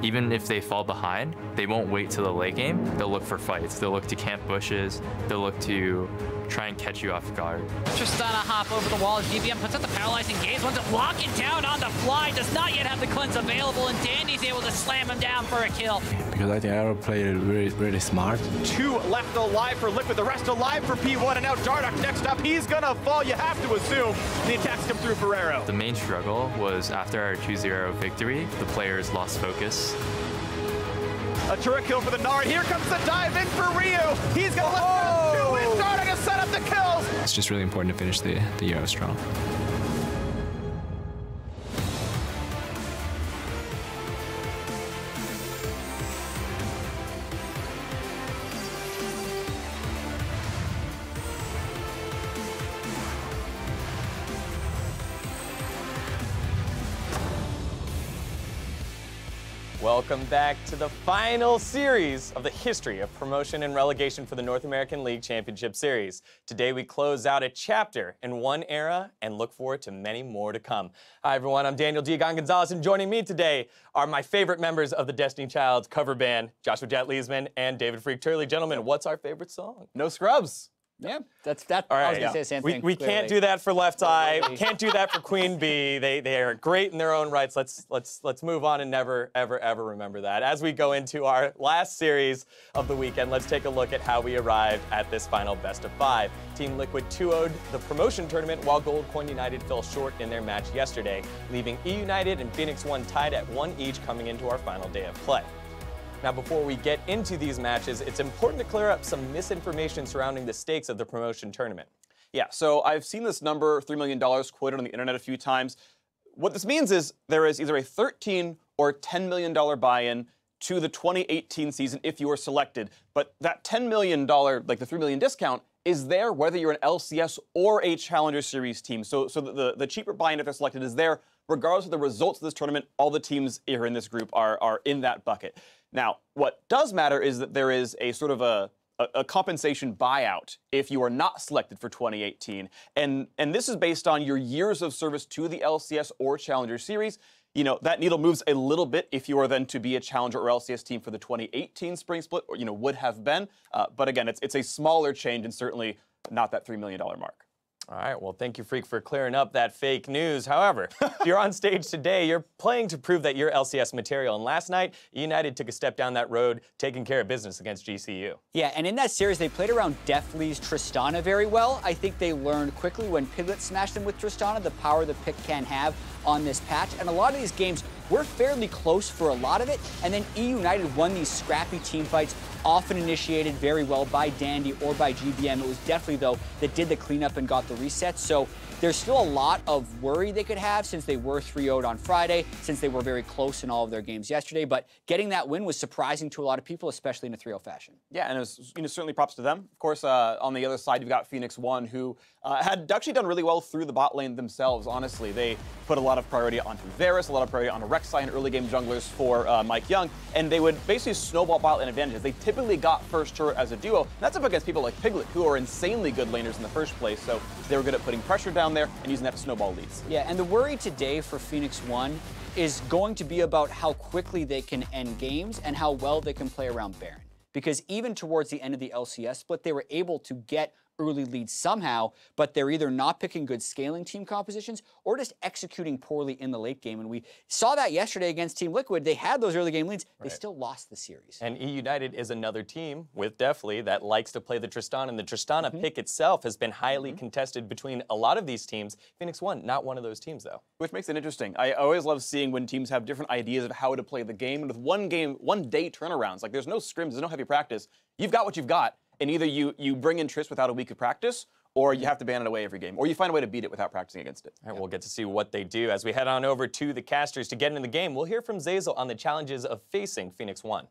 even if they fall behind, they won't wait till the late game. They'll look for fights. They'll look to camp bushes. They'll look to try and catch you off guard. Tristana hop over the wall. GBM puts out the paralyzing gaze. Wants to lock it down on the fly. Does not yet have the cleanse available, and Dandy's able to slam him down for a kill. Because I think Arrow played really, really smart. 2 left alive for Liquid, the rest alive for P1, and now Dardoch next up. He's gonna fall, you have to assume. The attacks come through for Arrow. The main struggle was after our 2-0 victory, the players lost focus. A turret kill for the Gnar. Here comes the dive in for Ryu. He's gonna let go 2 win. Dardoch has set up the kills. It's just really important to finish the Euro strong. Welcome back to the final series of the history of promotion and relegation for the North American League Championship Series. Today we close out a chapter in one era and look forward to many more to come. Hi everyone, I'm Daniel Diagon Gonzalez, and joining me today are my favorite members of the Destiny Child cover band, Joshua Jet Leesman and David Freak Turley. Gentlemen, what's our favorite song? No Scrubs. Yeah, All I right, was going to say the same thing. We can't do that for Left Eye. Can't do that for Queen Bee. They are great in their own rights. Let's move on and never, ever, ever remember that. As we go into our last series of the weekend, let's take a look at how we arrived at this final best of 5. Team Liquid 2-0'd the promotion tournament, while Gold Coin United fell short in their match yesterday, leaving eUnited and Phoenix1 tied at 1 each coming into our final day of play. Now, before we get into these matches, it's important to clear up some misinformation surrounding the stakes of the promotion tournament. Yeah, so I've seen this number, $3 million, quoted on the internet a few times. What this means is there is either a $13 or $10 million buy-in to the 2018 season if you are selected. But that $10 million, like the $3 million discount, is there whether you're an LCS or a Challenger Series team. So the cheaper buy-in if they're selected is there. Regardless of the results of this tournament, all the teams here in this group are in that bucket. Now, what does matter is that there is a sort of a compensation buyout if you are not selected for 2018. And this is based on your years of service to the LCS or Challenger Series. You know, that needle moves a little bit if you are then to be a Challenger or LCS team for the 2018 spring split, or, would have been. But again, it's a smaller change and certainly not that $3 million mark. All right, well, thank you, Freak, for clearing up that fake news. However, if you're on stage today, you're playing to prove that you're LCS material. And last night, United took a step down that road, taking care of business against GCU. Yeah, and in that series, they played around Deftly's Tristana very well. I think they learned quickly when Piglet smashed them with Tristana, the power the pick can have on this patch. And a lot of these games were fairly close for a lot of it. And then eUnited won these scrappy team fights, often initiated very well by Dandy or by GBM. It was Deftly, though, that did the cleanup and got the reset. So there's still a lot of worry they could have since they were 3-0'd on Friday, since they were very close in all of their games yesterday. But getting that win was surprising to a lot of people, especially in a 3-0 fashion. Yeah, and it was certainly props to them. Of course, on the other side, you've got Phoenix1, who had actually done really well through the bot lane themselves, honestly. They put a lot of priority onto Varus, a lot of priority onto Rek'Sai and early game junglers for MikeYeung, and they would basically snowball bot lane advantages. They typically got first turret as a duo. And that's up against people like Piglet, who are insanely good laners in the first place, so they were good at putting pressure down there and using that to snowball leads. Yeah, and the worry today for Phoenix1 is going to be about how quickly they can end games and how well they can play around Baron. Because even towards the end of the LCS split, they were able to get early leads somehow, but they're either not picking good scaling team compositions or just executing poorly in the late game. And we saw that yesterday against Team Liquid. They had those early game leads. They still lost the series. And eUnited is another team with Deftly that likes to play the Tristana, and the Tristana pick itself has been highly contested between a lot of these teams. Phoenix1, not one of those teams, though. Which makes it interesting. I always love seeing when teams have different ideas of how to play the game, and with one day turnarounds, like there's no scrims, there's no heavy practice. You've got what you've got. And either you bring in Trist without a week of practice, or you have to ban it away every game, or you find a way to beat it without practicing against it. All right, we'll get to see what they do. As we head on over to the casters to get into the game, we'll hear from Zeyzal on the challenges of facing Phoenix1.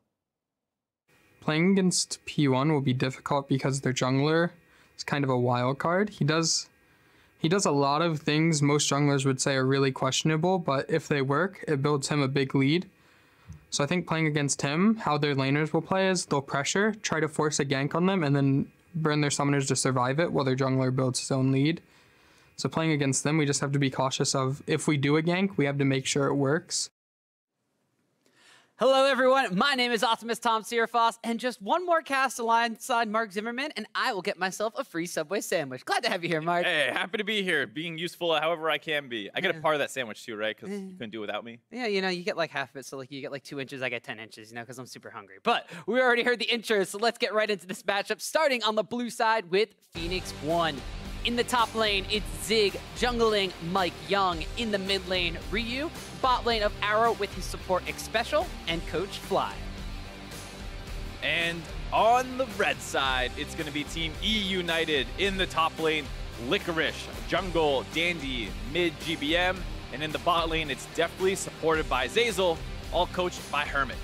Playing against P1 will be difficult because their jungler is kind of a wild card. He does a lot of things most junglers would say are really questionable, but if they work, it builds him a big lead. So I think playing against him, how their laners will play is they'll pressure, try to force a gank on them, and then burn their summoners to survive it while their jungler builds his own lead. So playing against them, we just have to be cautious of if we do a gank, we have to make sure it works. Hello, everyone. My name is Optimus Tom Searfoss, and just one more cast alongside Mark Zimmerman, and I will get myself a free Subway sandwich. Glad to have you here, Mark. Hey, happy to be here, being useful however I can be. I get a part of that sandwich too, right? Because you couldn't do it without me. Yeah, you know, you get like half of it, so like you get like 2 inches, I get 10 inches, you know, because I'm super hungry. But we already heard the intros, so let's get right into this matchup, starting on the blue side with Phoenix1. In the top lane, it's Zig jungling MikeYeung. In the mid lane, Ryu. Bot lane of Arrow with his support Xpecial and Coach Fly. And on the red side, it's going to be Team eUnited. In the top lane, Licorice, jungle, Dandy, mid GBM. And in the bot lane, it's Deftly, supported by Zeyzal, all coached by Hermit.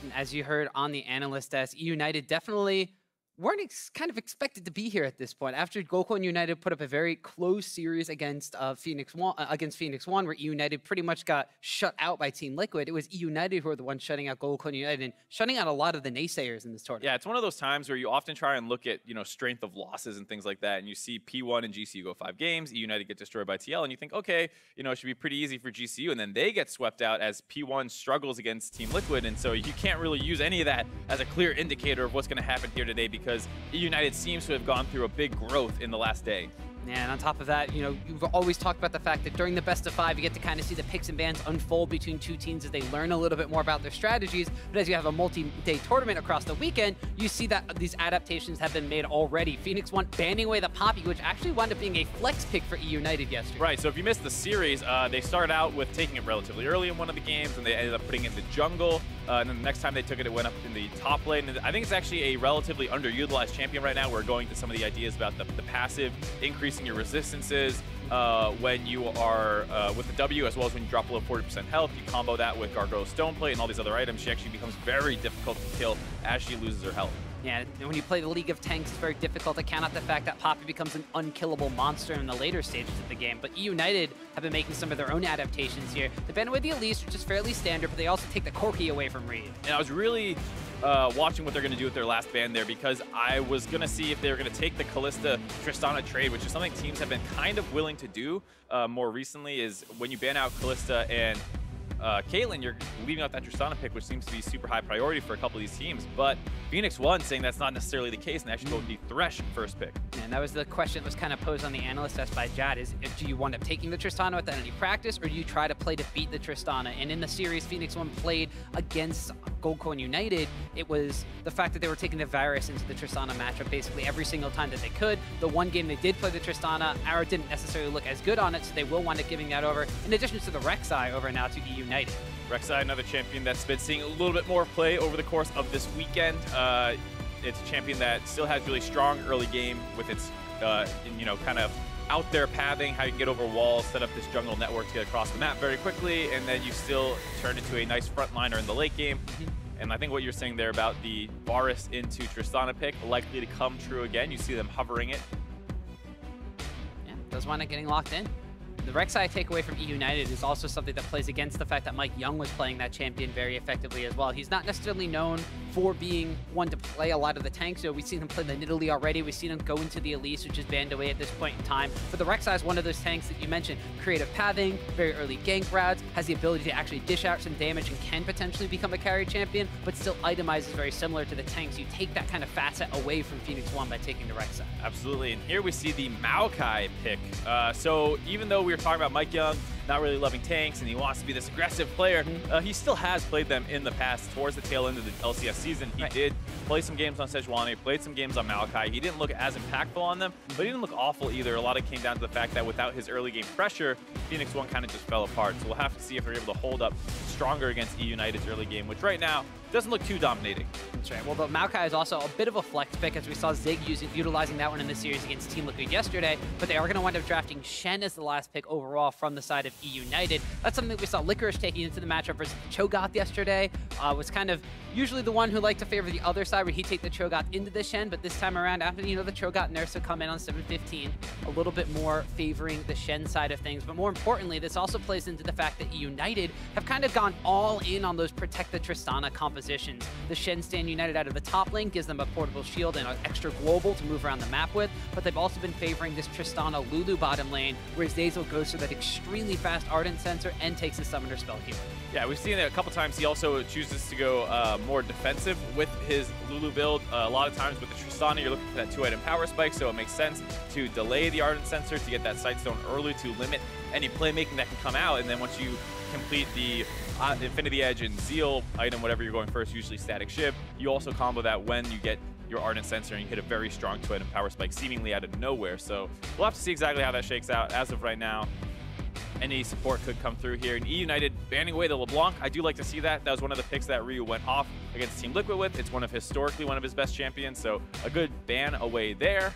And as you heard on the analyst desk, eUnited definitely weren't kind of expected to be here at this point. After Gokul and United put up a very close series against Phoenix1, where eUnited pretty much got shut out by Team Liquid, it was eUnited who were the ones shutting out Gokul and United and shutting out a lot of the naysayers in this tournament. Yeah, it's one of those times where you often try and look at, strength of losses and things like that, and you see P1 and GCU go 5 games, eUnited get destroyed by TL, and you think, okay, it should be pretty easy for GCU, and then they get swept out as P1 struggles against Team Liquid, and so you can't really use any of that as a clear indicator of what's going to happen here today, because eUnited seems to have gone through a big growth in the last day. Yeah, and on top of that, you've always talked about the fact that during the best of 5, you get to kind of see the picks and bans unfold between two teams as they learn a little bit more about their strategies. But as you have a multi-day tournament across the weekend, you see that these adaptations have been made already. Phoenix1 banning away the Poppy, which actually wound up being a flex pick for eUnited yesterday. Right, so if you missed the series, they started out with taking it relatively early in one of the games, and they ended up putting it in the jungle. And then the next time they took it, it went up in the top lane. And I think it's actually a relatively underutilized champion right now. We're going to some of the ideas about the passive, increasing your resistances when you are with the W, as well as when you drop below 40% health. You combo that with Gargoyle's Stoneplate and all these other items. She actually becomes very difficult to kill as she loses her health. Yeah, and when you play the League of Tanks, it's very difficult to count out the fact that Poppy becomes an unkillable monster in the later stages of the game. But eUnited have been making some of their own adaptations here. They ban away the Elise, which is fairly standard, but they also take the Corki away from Reed. And I was really watching what they're going to do with their last ban there, because I was going to see if they were going to take the Kalista Tristana trade, which is something teams have been kind of willing to do more recently, is when you ban out Kalista and Caitlyn, you're leaving out that Tristana pick, which seems to be super high priority for a couple of these teams. But Phoenix1 saying that's not necessarily the case, and they actually go with the Thresh first pick. And that was the question that was kind of posed on the analyst desk by Jad, is do you wind up taking the Tristana without any practice, or do you try to play to beat the Tristana? And in the series Phoenix1 played against Gokul and United, it was the fact that they were taking the Varus into the Tristana matchup basically every single time that they could. The one game they did play the Tristana, Arrow didn't necessarily look as good on it, so they will wind up giving that over, in addition to the Rek'Sai over now to eUnited. Rek'Sai, another champion that's been seeing a little bit more play over the course of this weekend. It's a champion that still has really strong early game with its, kind of out there pathing, how you can get over walls, set up this jungle network to get across the map very quickly, and then you still turn into a nice frontliner in the late game. And I think what you're saying there about the Varus into Tristana pick likely to come true again. You see them hovering it. Yeah, does wind up getting locked in. The Rek'Sai takeaway from eUnited is also something that plays against the fact that MikeYeung was playing that champion very effectively as well. He's not necessarily known for being one to play a lot of the tanks. So we've seen him play the Nidalee already. We've seen him go into the Elise, which is banned away at this point in time. But the Rek'Sai is one of those tanks that you mentioned. Creative pathing, very early gank routes, has the ability to actually dish out some damage and can potentially become a carry champion, but still itemizes very similar to the tanks. You take that kind of facet away from Phoenix1 by taking the Rek'Sai. Absolutely, and here we see the Maokai pick. So even though we were talking about MikeYeung not really loving tanks and he wants to be this aggressive player, he still has played them in the past towards the tail end of the LCS season. He did play some games on Sejuani, played some games on Maokai. He didn't look as impactful on them, but he didn't look awful either. A lot of it came down to the fact that without his early game pressure, Phoenix1 kind of just fell apart. So we'll have to see if they're able to hold up stronger against eUnited's early game, which right now doesn't look too dominating. That's right. Well, but Maokai is also a bit of a flex pick, as we saw Zig utilizing that one in the series against Team Liquid yesterday, but they are going to wind up drafting Shen as the last pick overall from the side of eUnited. That's something that we saw Licorice taking into the matchup versus Cho'Gath yesterday. Was kind of usually the one who liked to favor the other side, where he'd take the Cho'Gath into the Shen, but this time around, after the Cho'Gath nerfs have come in on 7.15, a little bit more favoring the Shen side of things. But more importantly, this also plays into the fact that eUnited have kind of gone all in on those protect the Tristana comp compositions. The Shen stand United out of the top lane gives them a portable shield and an extra global to move around the map with, but they've also been favoring this Tristana Lulu bottom lane, where Zeyzal goes for that extremely fast Ardent Sensor and takes the Summoner Spell here. Yeah, we've seen it a couple times. He also chooses to go more defensive with his Lulu build. A lot of times with the Tristana, you're looking for that 2-item power spike, so it makes sense to delay the Ardent Sensor to get that Sightstone early to limit any playmaking that can come out. And then once you complete the Infinity Edge and Zeal item, whatever you're going first, usually Static Shiv, you also combo that when you get your Ardent Sensor and you hit a very strong 2-item power spike seemingly out of nowhere. So we'll have to see exactly how that shakes out. As of right now, any support could come through here. And eUnited banning away the LeBlanc, I do like to see that. That was one of the picks that Ryu went off against Team Liquid with. It's historically one of his best champions, so a good ban away there.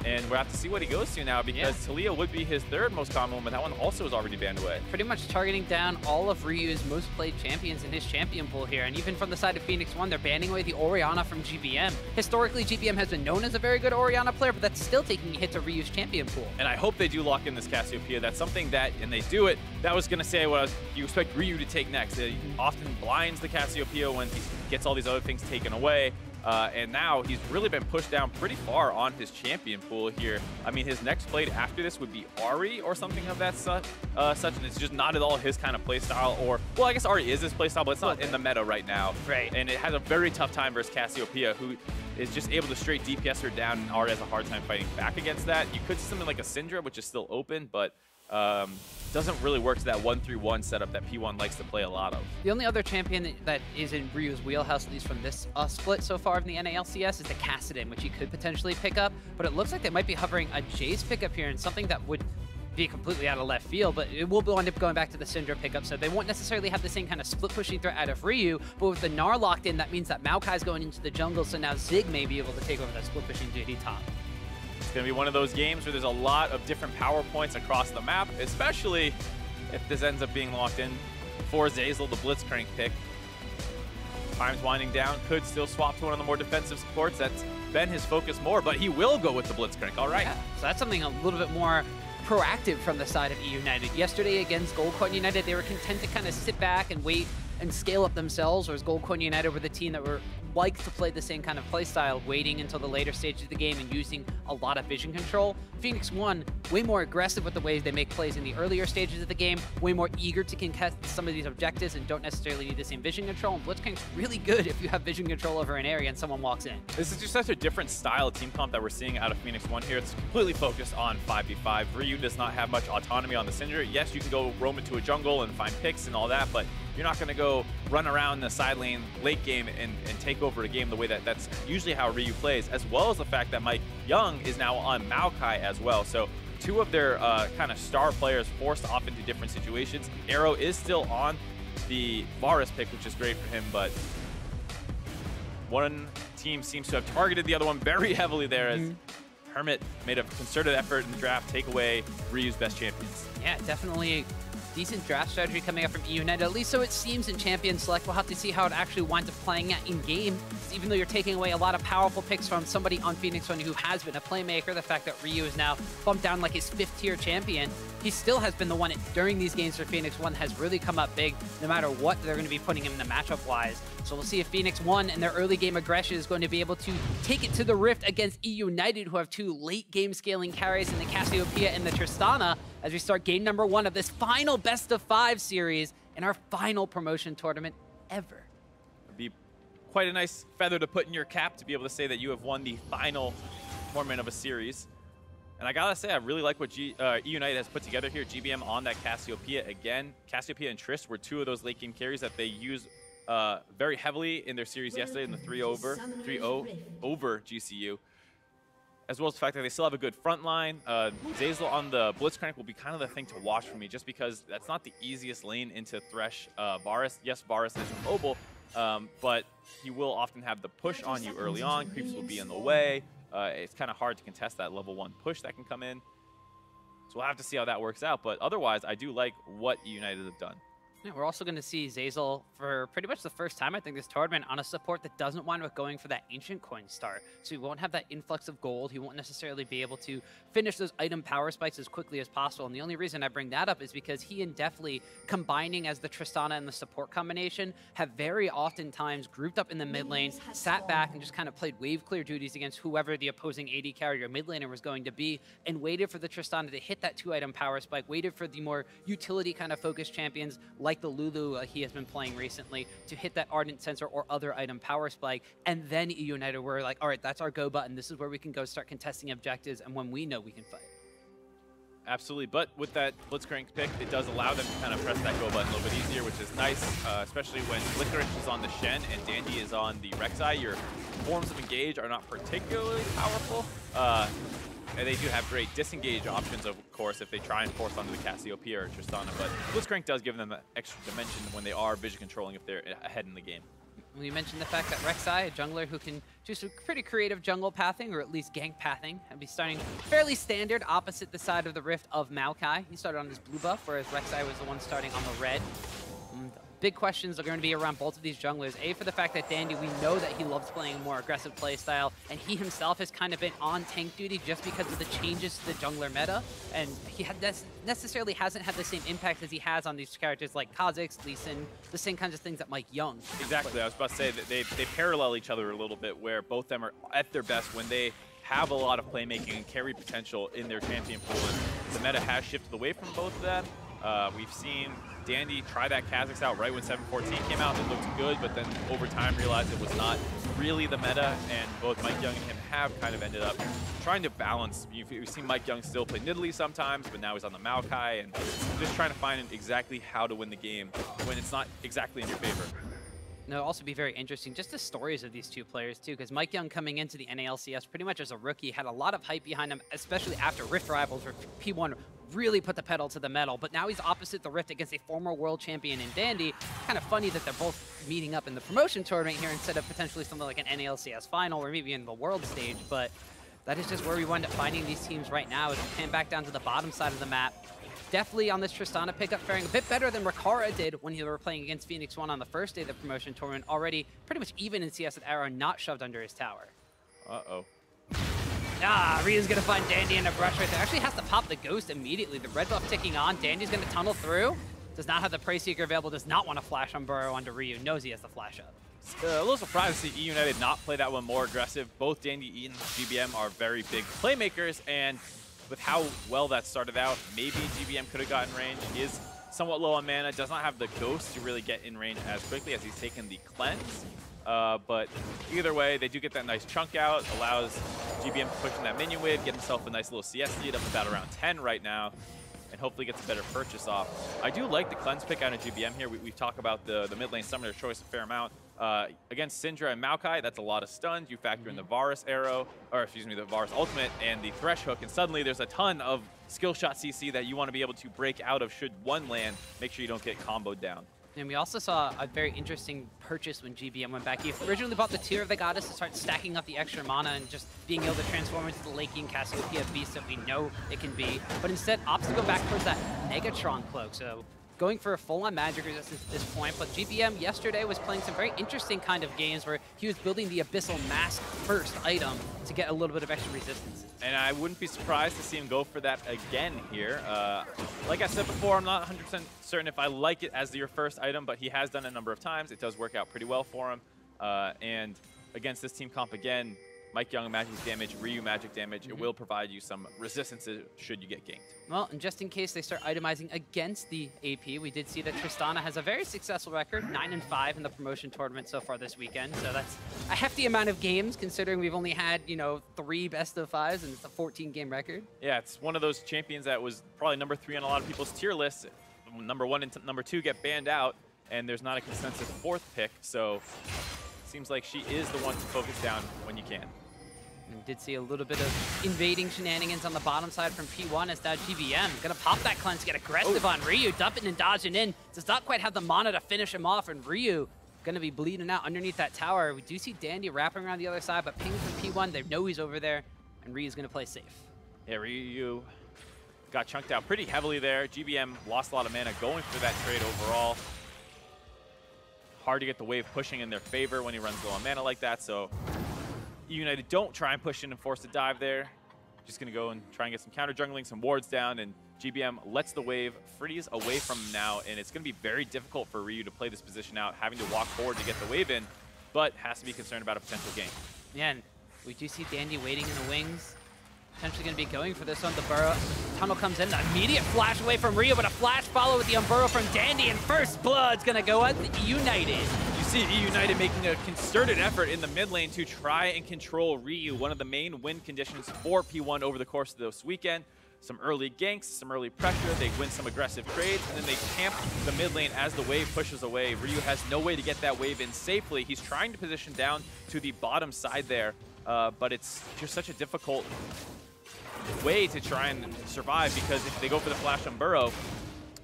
And we'll have to see what he goes to now, because Talia would be his third most common one, but that one also is already banned away. Pretty much targeting down all of Ryu's most played champions in his champion pool here. And even from the side of Phoenix1, they're banning away the Orianna from GBM. Historically, GBM has been known as a very good Orianna player, but that's still taking a hit to Ryu's champion pool. And I hope they do lock in this Cassiopeia. That's something that, and they do it, that was going to say what you expect Ryu to take next. He often blinds the Cassiopeia when he gets all these other things taken away. And now he's really been pushed down pretty far on his champion pool here. I mean, his next play after this would be Ahri or something of that such, and it's just not at all his kind of playstyle. Or, well, I guess Ahri is his playstyle, but it's not in the meta right now. Right. And it has a very tough time versus Cassiopeia, who is just able to straight DPS her down, and Ahri has a hard time fighting back against that. You could see something like a Syndra, which is still open, but doesn't really work to that 1-3-1 setup that P1 likes to play a lot of. The only other champion that is in Ryu's wheelhouse, at least from this split so far in the NALCS, is the Kassadin, which he could potentially pick up, but it looks like they might be hovering a Jayce pickup here, and something that would be completely out of left field, but it will wind up going back to the Syndra pickup, so they won't necessarily have the same kind of split-pushing threat out of Ryu, but with the Gnar locked in, that means that Maokai's going into the jungle, so now Zig may be able to take over that split-pushing duty top. It's going to be one of those games where there's a lot of different power points across the map, especially if this ends up being locked in for Zeyzal, the Blitzcrank pick. Time's winding down, could still swap to one of the more defensive supports. That's been his focus more, but he will go with the Blitzcrank. All right. Yeah, so that's something a little bit more proactive from the side of eUnited. Yesterday against Goldcoin United, they were content to kind of sit back and wait and scale up themselves, whereas Goldcoin United were the team that were like to play the same kind of play style, waiting until the later stages of the game and using a lot of vision control. Phoenix1, way more aggressive with the ways they make plays in the earlier stages of the game, way more eager to contest some of these objectives and don't necessarily need the same vision control. And Blitzcrank's really good if you have vision control over an area and someone walks in. This is just such a different style of team comp that we're seeing out of Phoenix1 here. It's completely focused on 5v5. Ryu does not have much autonomy on the Syndra. Yes, you can go roam into a jungle and find picks and all that, but you're not going to go run around the side lane late game and take over a game the way that's usually how Ryu plays, as well as the fact that MikeYeung is now on Maokai as well. So two of their kind of star players forced off into different situations. Arrow is still on the Varus pick, which is great for him, but one team seems to have targeted the other one very heavily there as Hermit made a concerted effort in the draft, take away Ryu's best champions. Yeah, definitely decent draft strategy coming up from eUnited, at least so it seems in Champion Select. We'll have to see how it actually winds up playing out in game. Even though you're taking away a lot of powerful picks from somebody on Phoenix1 who has been a playmaker, the fact that Ryu is now bumped down like his 5th tier champion, he still has been the one during these games for Phoenix1 has really come up big no matter what they're going to be putting him in the matchup wise. So we'll see if Phoenix1 and their early game aggression is going to be able to take it to the Rift against eUnited, who have two late game scaling carries in the Cassiopeia and the Tristana, as we start game number 1 of this final best of 5 series in our final promotion tournament ever. It'd be quite a nice feather to put in your cap to be able to say that you have won the final tournament of a series. And I gotta say, I really like what eUnited has put together here. GBM on that Cassiopeia again. Cassiopeia and Trist were two of those late game carries that they used very heavily in their series yesterday in the 3-0 over GCU. As well as the fact that they still have a good front line. Zeyzal on the Blitzcrank will be kind of the thing to watch for me, just because that's not the easiest lane into Thresh Varus. Yes, Varus is mobile, but he will often have the push on you early on. Creeps will be in the way. It's kind of hard to contest that level 1 push that can come in. So we'll have to see how that works out. But otherwise, I do like what eUnited have done. Yeah, we're also going to see Zeyzal for pretty much the first time, I think, this tournament on a support that doesn't wind up going for that Ancient Coin start. So he won't have that influx of gold. He won't necessarily be able to finish those item power spikes as quickly as possible. And the only reason I bring that up is because he and Deftly, combining as the Tristana and the support combination, have very often times grouped up in the mid lane, sat back and just kind of played wave clear duties against whoever the opposing AD carry or mid laner was going to be, and waited for the Tristana to hit that 2-item power spike, waited for the more utility kind of focused champions like the Lulu he has been playing recently to hit that Ardent Sensor or other item power spike, and then eUnited were like, all right, that's our go button. This is where we can go start contesting objectives and when we know we can fight. Absolutely, but with that Blitzcrank pick, it does allow them to kind of press that go button a little bit easier, which is nice, especially when Licorice is on the Shen and Dandy is on the Rek'Sai. Your forms of engage are not particularly powerful. And they do have great disengage options, of course, if they try and force onto the Cassiopeia or Tristana. But Blitzcrank does give them that extra dimension when they are vision controlling if they're ahead in the game. We mentioned the fact that Rek'Sai, a jungler who can do some pretty creative jungle pathing, or at least gank pathing, and be starting fairly standard opposite the side of the rift of Maokai. He started on his blue buff, whereas Rek'Sai was the one starting on the red. Big questions are going to be around both of these junglers. A, for the fact that Dandy, we know that he loves playing a more aggressive play style, and he himself has kind of been on tank duty just because of the changes to the jungler meta, and he necessarily hasn't had the same impact as he has on these characters like Kha'Zix, Lee Sin, the same kinds of things that MikeYeung. Exactly, I was about to say that they parallel each other a little bit, where both of them are at their best when they have a lot of playmaking and carry potential in their champion pool. And the meta has shifted away from both of them. We've seen Dandy try that Kha'Zix out right when 7.14 came out. It looked good, but then over time realized it was not really the meta, and both MikeYeung and him have kind of ended up trying to balance. We've seen MikeYeung still play Nidalee sometimes, but now he's on the Maokai, and just trying to find exactly how to win the game when it's not exactly in your favor. And it'll also be very interesting, just the stories of these two players, too, because MikeYeung coming into the NALCS pretty much as a rookie had a lot of hype behind him, especially after Rift Rivals, where P1 really put the pedal to the metal. But now he's opposite the Rift against a former world champion in Dandy. Kind of funny that they're both meeting up in the promotion tournament here instead of potentially something like an NALCS final or maybe in the world stage. But that is just where we wind up finding these teams right now as we pan back down to the bottom side of the map. Definitely on this Tristana pickup, faring a bit better than Rek'Sai did when they were playing against Phoenix1 on the first day of the promotion tournament. Already pretty much even in CS with Arrow, not shoved under his tower. Uh-oh. Rio's gonna find Dandy in a brush right there. Actually has to pop the Ghost immediately. The red buff ticking on. Dandy's gonna tunnel through. Does not have the Prey Seeker available. Does not want to flash on Burrow onto Ryu. Knows he has the flash up. A little surprised to see eUnited not play that one more aggressive. Both Dandy and GBM are very big playmakers, and with how well that started out, maybe GBM could have gotten range. He is somewhat low on mana, does not have the Ghost to really get in range as quickly as he's taken the Cleanse. But either way, they do get that nice chunk out, allows GBM to push in that minion wave, get himself a nice little CS lead up about around 10 right now, and hopefully gets a better purchase off. I do like the Cleanse pick out of GBM here. We've talked about the mid lane summoner choice a fair amount. Against Syndra and Maokai, that's a lot of stuns. You factor in the Varus arrow, or excuse me, the Varus ultimate and the Thresh hook, and suddenly there's a ton of skill shot CC that you want to be able to break out of should one land. Make sure you don't get comboed down. And we also saw a very interesting purchase when GBM went back. He originally bought the Tear of the Goddess to start stacking up the extra mana and just being able to transform into the Laking Cassiopeia beast that we know it can be. But instead opts to go back towards that Megatron cloak. So going for a full-on magic resistance at this point. But GBM yesterday was playing some very interesting kind of games where he was building the Abyssal Mask first item to get a little bit of extra resistance. And I wouldn't be surprised to see him go for that again here. Like I said before, I'm not 100% certain if I like it as your first item, but he has done it a number of times. It does work out pretty well for him. And against this team comp again, MikeYeung magic damage, Ryu magic damage, it will provide you some resistance should you get ganked. Well, and just in case they start itemizing against the AP, we did see that Tristana has a very successful record, 9-5 in the promotion tournament so far this weekend. So that's a hefty amount of games considering we've only had, 3 best of 5s and it's a 14-game record. Yeah, it's one of those champions that was probably number 3 on a lot of people's tier lists. Number 1 and number 2 get banned out, and there's not a consensus 4th pick. So seems like she is the one to focus down when you can. And did see a little bit of invading shenanigans on the bottom side from P1 as now GBM gonna pop that cleanse, get aggressive on Ryu, dumping and dodging in. Does not quite have the mana to finish him off, and Ryu gonna be bleeding out underneath that tower. We do see Dandy wrapping around the other side, but ping from P1, they know he's over there, and Ryu's gonna play safe. Yeah, Ryu got chunked out pretty heavily there. GBM lost a lot of mana going for that trade overall. Hard to get the wave pushing in their favor when he runs low on mana like that, so eUnited don't try and push in and force a dive there. Just going to go and try and get some counter jungling, some wards down, and GBM lets the wave freeze away from him now, and it's going to be very difficult for Ryu to play this position out, having to walk forward to get the wave in, but has to be concerned about a potential gank. Yeah, and we do see Dandy waiting in the wings. Potentially going to be going for this one. The burrow tunnel comes in. The immediate flash away from Ryu, but a flash follow with the Unburrow from Dandy, and first blood's going to go at the eUnited. You see eUnited making a concerted effort in the mid lane to try and control Ryu, one of the main win conditions for P1 over the course of this weekend. Some early ganks, some early pressure, they win some aggressive trades, and then they camp the mid lane as the wave pushes away. Ryu has no way to get that wave in safely. He's trying to position down to the bottom side there, but it's just such a difficult way to try and survive, because if they go for the flash on Burrow,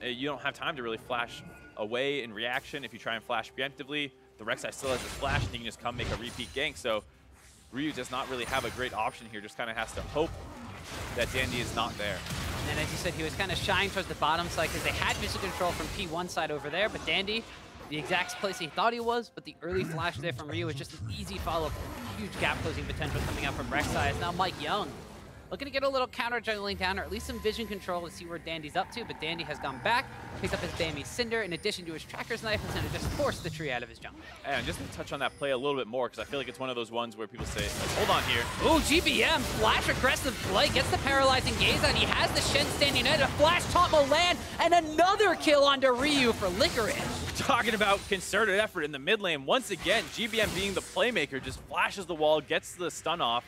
you don't have time to really flash away in reaction. If you try and flash preemptively, the Rek'Sai still has his flash, and he can just come make a repeat gank. So Ryu does not really have a great option here, just kind of has to hope that Dandy is not there. And as you said, he was kind of shying towards the bottom side because they had vision control from P1 side over there, but Dandy, the exact place he thought he was, but the early flash there from Ryu was just an easy follow-up. Huge gap closing potential coming out from Rek'Sai. It's now MikeYeung looking to get a little counter jungling down, or at least some vision control to see where Dandy's up to, but Dandy has gone back, picked up his Bammy Cinder, in addition to his Tracker's Knife, and going to just force the tree out of his jungle. And just to touch on that play a little bit more, because I feel like it's one of those ones where people say, hold on here. Ooh, GBM, flash aggressive play, gets the paralyzing gaze on. He has the Shen standing out, a flash taunt will land, and another kill onto Ryu for Licorice. Talking about concerted effort in the mid lane. Once again, GBM being the playmaker just flashes the wall, gets the stun off,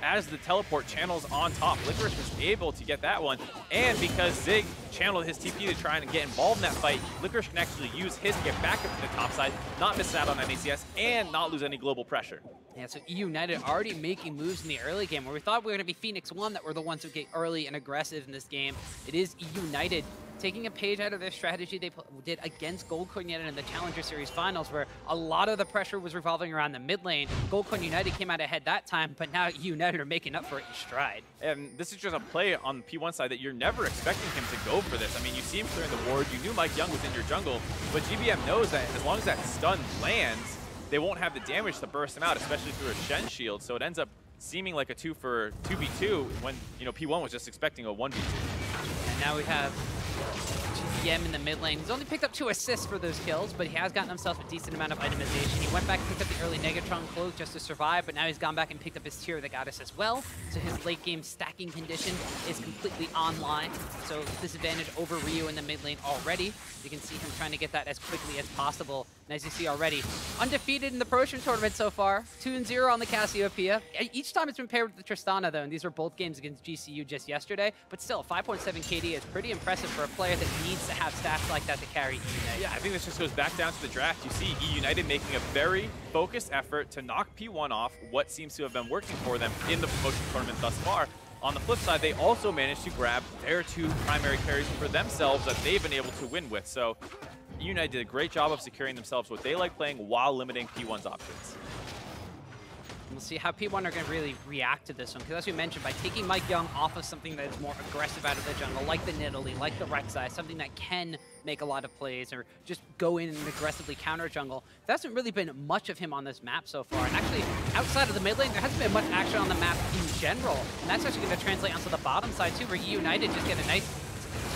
as the teleport channels on top. Licorice was able to get that one, and because Zig channeled his TP to try and get involved in that fight, Licorice can actually use his to get back up to the top side, not miss out on ADCS, and not lose any global pressure. Yeah, so eUnited already making moves in the early game, where we thought we were going to be Phoenix1 that were the ones who get early and aggressive in this game. It is eUnited taking a page out of their strategy they did against Goldcorn United in the Challenger Series Finals, where a lot of the pressure was revolving around the mid lane. Goldcorn United came out ahead that time, but now eUnited are making up for it in stride. And this is just a play on the P1 side that you're never expecting him to go for this. I mean, you see him clearing the ward, you knew MikeYeung was in your jungle, but GBM knows that as long as that stun lands, they won't have the damage to burst him out, especially through a Shen shield, so it ends up seeming like a 2v2 when, you know, P1 was just expecting a 1v2. And now we have GBM in the mid lane. He's only picked up 2 assists for those kills, but he has gotten himself a decent amount of itemization. He went back and picked up the early Negatron clothes just to survive, but now he's gone back and picked up his Tear of the Goddess as well. So his late game stacking condition is completely online. So disadvantage over Ryu in the mid lane already. You can see him trying to get that as quickly as possible. And as you see already, undefeated in the Promotion Tournament so far. 2-0 on the Cassiopeia. Each time it's been paired with the Tristana though, and these were both games against GCU just yesterday. But still, 5.7 KD is pretty impressive for a player that needs to have stats like that to carry eUnited. Yeah, I think this just goes back down to the draft. You see eUnited making a very focused effort to knock P1 off what seems to have been working for them in the Promotion Tournament thus far. On the flip side, they also managed to grab their 2 primary carries for themselves that they've been able to win with. So eUnited did a great job of securing themselves what they like playing while limiting P1's options. We'll see how P1 are going to really react to this one, because as we mentioned, by taking MikeYeung off of something that is more aggressive out of the jungle, like the Nidalee, like the Rek'Sai, something that can make a lot of plays or just go in and aggressively counter jungle, there hasn't really been much of him on this map so far. And actually, outside of the mid lane, there hasn't been much action on the map in general. And that's actually going to translate onto the bottom side too, where eUnited just get a nice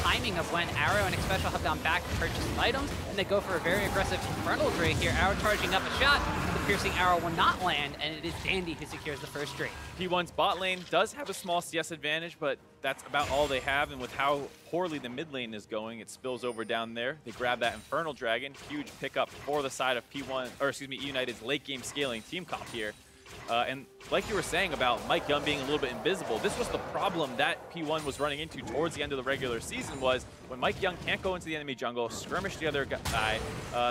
timing of when Arrow and Xpecial have gone back to purchase some items, and they go for a very aggressive Infernal Drake here. Arrow charging up a shot, the piercing arrow will not land, and it is Dandy who secures the first Drake. P1's bot lane does have a small CS advantage, but that's about all they have, and with how poorly the mid lane is going, it spills over down there. They grab that Infernal Dragon, huge pickup for the side of P1, or excuse me, eUnited's late game scaling team comp here. And like you were saying about MikeYeung being a little bit invisible, this was the problem that P1 was running into towards the end of the regular season, was when MikeYeung can't go into the enemy jungle, skirmish the other guy,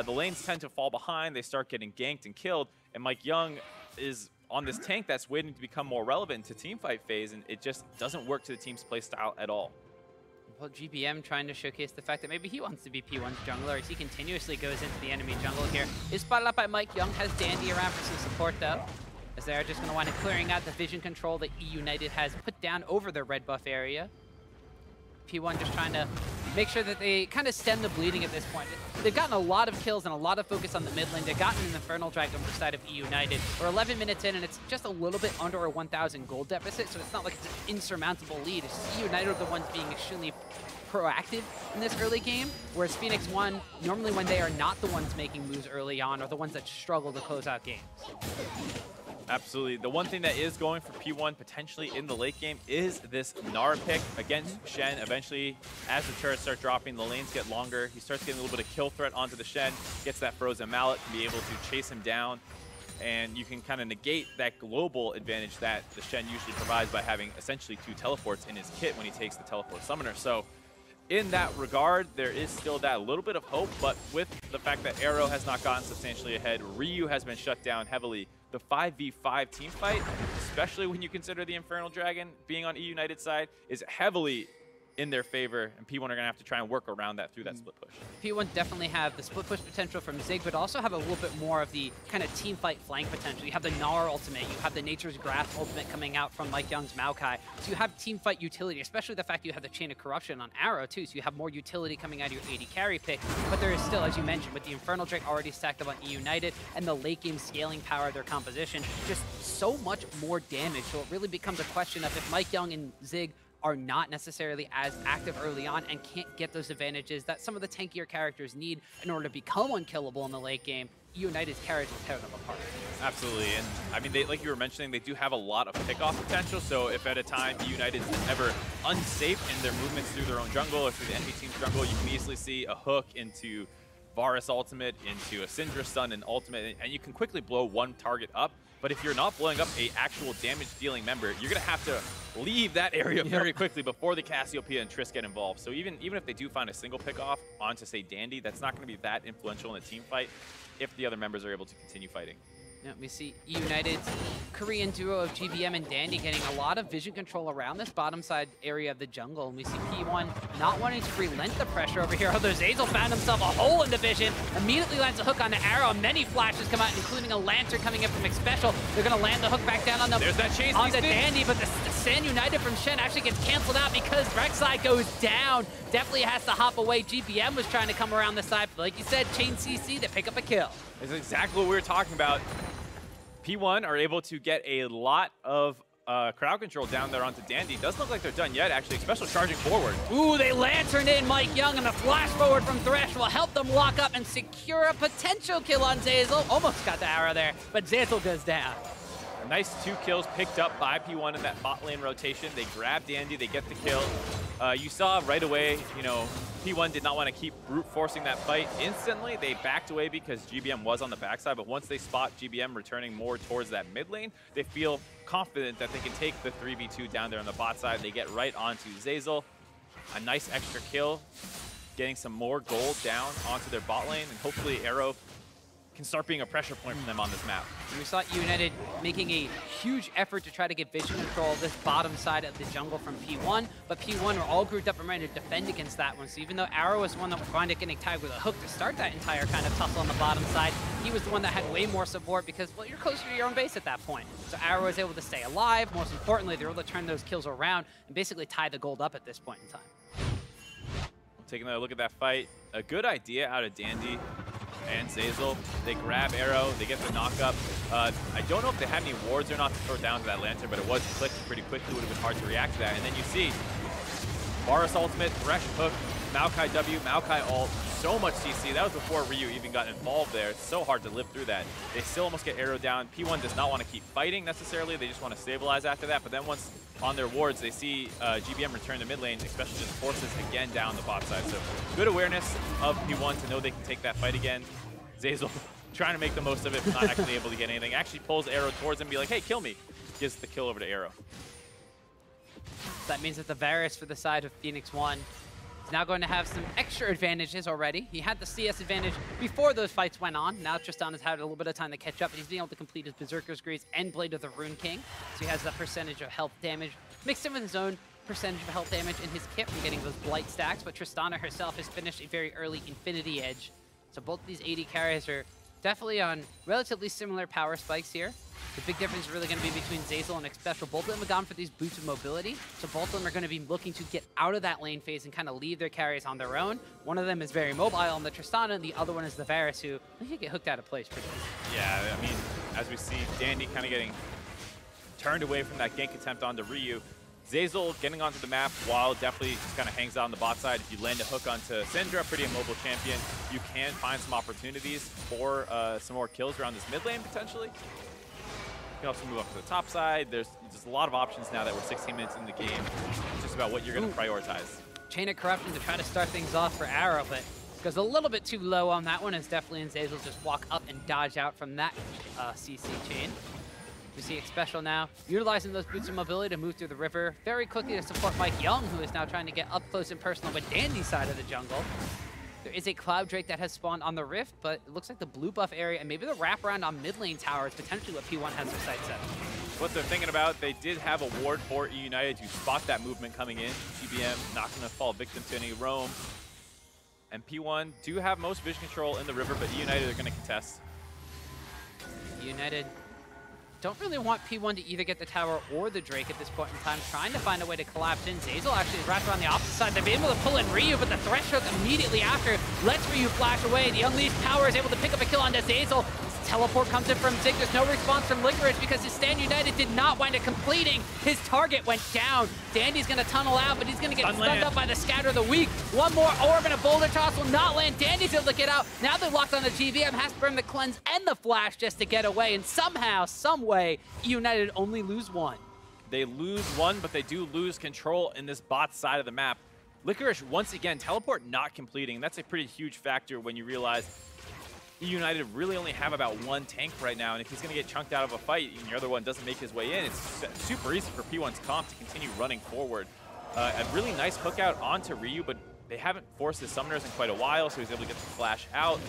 the lanes tend to fall behind, they start getting ganked and killed, and MikeYeung is on this tank that's waiting to become more relevant to teamfight phase, and it just doesn't work to the team's play style at all. Well, GBM trying to showcase the fact that maybe he wants to be P1's jungler as he continuously goes into the enemy jungle here. Is spotted up by MikeYeung, has Dandy around for some support though, as they're just going to wind up clearing out the vision control that eUnited has put down over their red buff area. P1 just trying to make sure that they kind of stem the bleeding at this point. They've gotten a lot of kills and a lot of focus on the mid lane. They've gotten an Infernal Dragon on the side of eUnited. We're 11 minutes in, and it's just a little bit under a 1,000 gold deficit, so it's not like it's an insurmountable lead. It's just eUnited are the ones being extremely proactive in this early game, whereas Phoenix1, normally when they are not the ones making moves early on, are the ones that struggle to close out games. Absolutely. The one thing that is going for P1 potentially in the late game is this Gnar pick against Shen. Eventually, as the turrets start dropping, the lanes get longer. He starts getting a little bit of kill threat onto the Shen, gets that frozen mallet, can be able to chase him down, and you can kind of negate that global advantage that the Shen usually provides by having essentially 2 teleports in his kit when he takes the teleport summoner. So in that regard, there is still that little bit of hope, but with the fact that Arrow has not gotten substantially ahead, Ryu has been shut down heavily. The 5v5 team fight, especially when you consider the Infernal Dragon being on eUnited side, is heavily in their favor, and P1 are going to have to try and work around that through that split push. P1 definitely have the split push potential from Zig, but also have a little bit more of the kind of team fight flank potential. You have the Gnar ultimate, you have the Nature's Grasp ultimate coming out from MikeYeung's Maokai. So you have team fight utility, especially the fact you have the Chain of Corruption on Arrow too, so you have more utility coming out of your AD carry pick. But there is still, as you mentioned, with the Infernal Drake already stacked up on eUnited and the late game scaling power of their composition, just so much more damage. So it really becomes a question of if MikeYeung and Zig are not necessarily as active early on and can't get those advantages that some of the tankier characters need in order to become unkillable in the late game, eUnited's carries will tear them apart. Absolutely, and I mean, like you were mentioning, they do have a lot of pickoff potential, so if at a time eUnited is ever unsafe in their movements through their own jungle or through the enemy team's jungle, you can easily see a hook into Varus ultimate, into a Syndra stun and ultimate, and you can quickly blow one target up. But if you're not blowing up a actual damage-dealing member, you're going to have to leave that area very quickly before the Cassiopeia and Triss get involved. So even if they do find a single pick-off onto, say, Dandy, that's not going to be that influential in a team fight if the other members are able to continue fighting. Yeah, we see eUnited's Korean duo of GBM and Dandy getting a lot of vision control around this bottom side area of the jungle. And we see P1 not wanting to relent the pressure over here. Although Zeyzal found himself a hole in the vision, immediately lands a hook on the Arrow. Many flashes come out, including a Lantern coming in from Xpecial. They're going to land the hook back down on the, There's that chase on the Dandy, but the Sand United from Shen actually gets canceled out because Rek'Sai goes down. Deftly has to hop away. GBM was trying to come around the side, but like you said, chain CC to pick up a kill. It's exactly what we were talking about. P1 are able to get a lot of crowd control down there onto Dandy. Doesn't look like they're done yet, actually. Xpecial charging forward. Ooh, they lanterned in MikeYeung, and the flash forward from Thresh will help them lock up and secure a potential kill on Zeyzal. Almost got the arrow there, but Zeyzal goes down. A nice 2 kills picked up by P1 in that bot lane rotation. They grab Dandy, they get the kill. You saw right away, you know, P1 did not want to keep brute forcing that fight instantly. They backed away because GBM was on the backside, but once they spot GBM returning more towards that mid lane, they feel confident that they can take the 3v2 down there on the bot side. They get right onto Zeyzal. A nice extra kill, getting some more gold down onto their bot lane, and hopefully Arrow can start being a pressure point for them on this map. We saw eUnited making a huge effort to try to get vision control of this bottom side of the jungle from P1, but P1 were all grouped up and ready to defend against that one. So even though Arrow was one that wound up getting tagged with a hook to start that entire kind of tussle on the bottom side, he was the one that had way more support because, well, you're closer to your own base at that point. So Arrow was able to stay alive. Most importantly, they were able to turn those kills around and basically tie the gold up at this point in time. Taking another look at that fight. A good idea out of Dandy and Zeyzal. They grab Arrow, they get the knockup. I don't know if they had any wards or not to throw down to that Lantern, but it was clicked pretty quickly. Would have been hard to react to that. And then you see Varus ultimate, Thresh hook, Maokai W, Maokai ult, so much CC. That was before Ryu even got involved there. It's so hard to live through that. They still almost get Arrow down. P1 does not want to keep fighting necessarily. They just want to stabilize after that. But then once on their wards, they see GBM return to mid lane, Xpecial just forces again down the bot side. So good awareness of P1 to know they can take that fight again. Zeyzal trying to make the most of it, but not actually able to get anything. Actually pulls Arrow towards him and be like, hey, kill me. Gives the kill over to Arrow. That means that the Varus for the side of Phoenix1 is now going to have some extra advantages already. He had the CS advantage before those fights went on. Now Tristana's had a little bit of time to catch up, and he's being able to complete his Berserker's Grease and Blade of the Rune King. So he has that percentage of health damage mixed in with his own percentage of health damage in his kit from getting those Blight stacks. But Tristana herself has finished a very early Infinity Edge. So both of these AD carries are definitely on relatively similar power spikes here. The big difference is really going to be between Zeyzal and Xpecial. Both of them have gone for these boots of mobility, so both of them are going to be looking to get out of that lane phase and kind of leave their carries on their own. One of them is very mobile on the Tristana, and the other one is the Varus, who he get hooked out of place pretty easy. Yeah, I mean, as we see Dandy kind of getting turned away from that gank attempt onto Ryu. Zeyzal getting onto the map while Deftly just kind of hangs out on the bot side. If you land a hook onto Syndra, pretty immobile champion, you can find some opportunities for some more kills around this mid lane potentially. You can also move up to the top side. There's a lot of options now that we're 16 minutes in the game. It's just about what you're going to prioritize. Chain of Corruption to try to start things off for Arrow, but goes a little bit too low on that one as Deftly and Zeyzal just walk up and dodge out from that CC chain. We see Xpecial now utilizing those boots of mobility to move through the river very quickly to support MikeYeung, who is now trying to get up close and personal with Dandy's side of the jungle. There is a Cloud Drake that has spawned on the Rift, but it looks like the blue buff area and maybe the wraparound on mid lane tower is potentially what P1 has their sights set. What they're thinking about, they did have a ward for eUnited to spot that movement coming in. GBM not going to fall victim to any roam. And P1 do have most vision control in the river, but eUnited are going to contest. eUnited don't really want P1 to either get the tower or the Drake at this point in time, trying to find a way to collapse in. Zeyzal actually is wrapped around the opposite side. They've been able to pull in Ryu, but the Thresh hook immediately after lets Ryu flash away. The Unleashed Power is able to pick up a kill onto Zeyzal. Teleport comes in from Zig. There's no response from Licorice because his Stand United did not wind up completing. His target went down. Dandy's going to tunnel out, but he's going to get stunned up by the Scatter of the Weak. One more orb and a boulder toss will not land. Dandy's able to get out. Now they're locked on the GVM. Has to burn the cleanse and the flash just to get away. And somehow, some way, United only lose one. They lose one, but they do lose control in this bot side of the map. Licorice, once again, teleport not completing. That's a pretty huge factor when you realize eUnited really only have about one tank right now, and if he's going to get chunked out of a fight and your other one doesn't make his way in, it's super easy for P1's comp to continue running forward. A really nice hook out onto Ryu, but they haven't forced his summoners in quite a while, so he's able to get the flash out.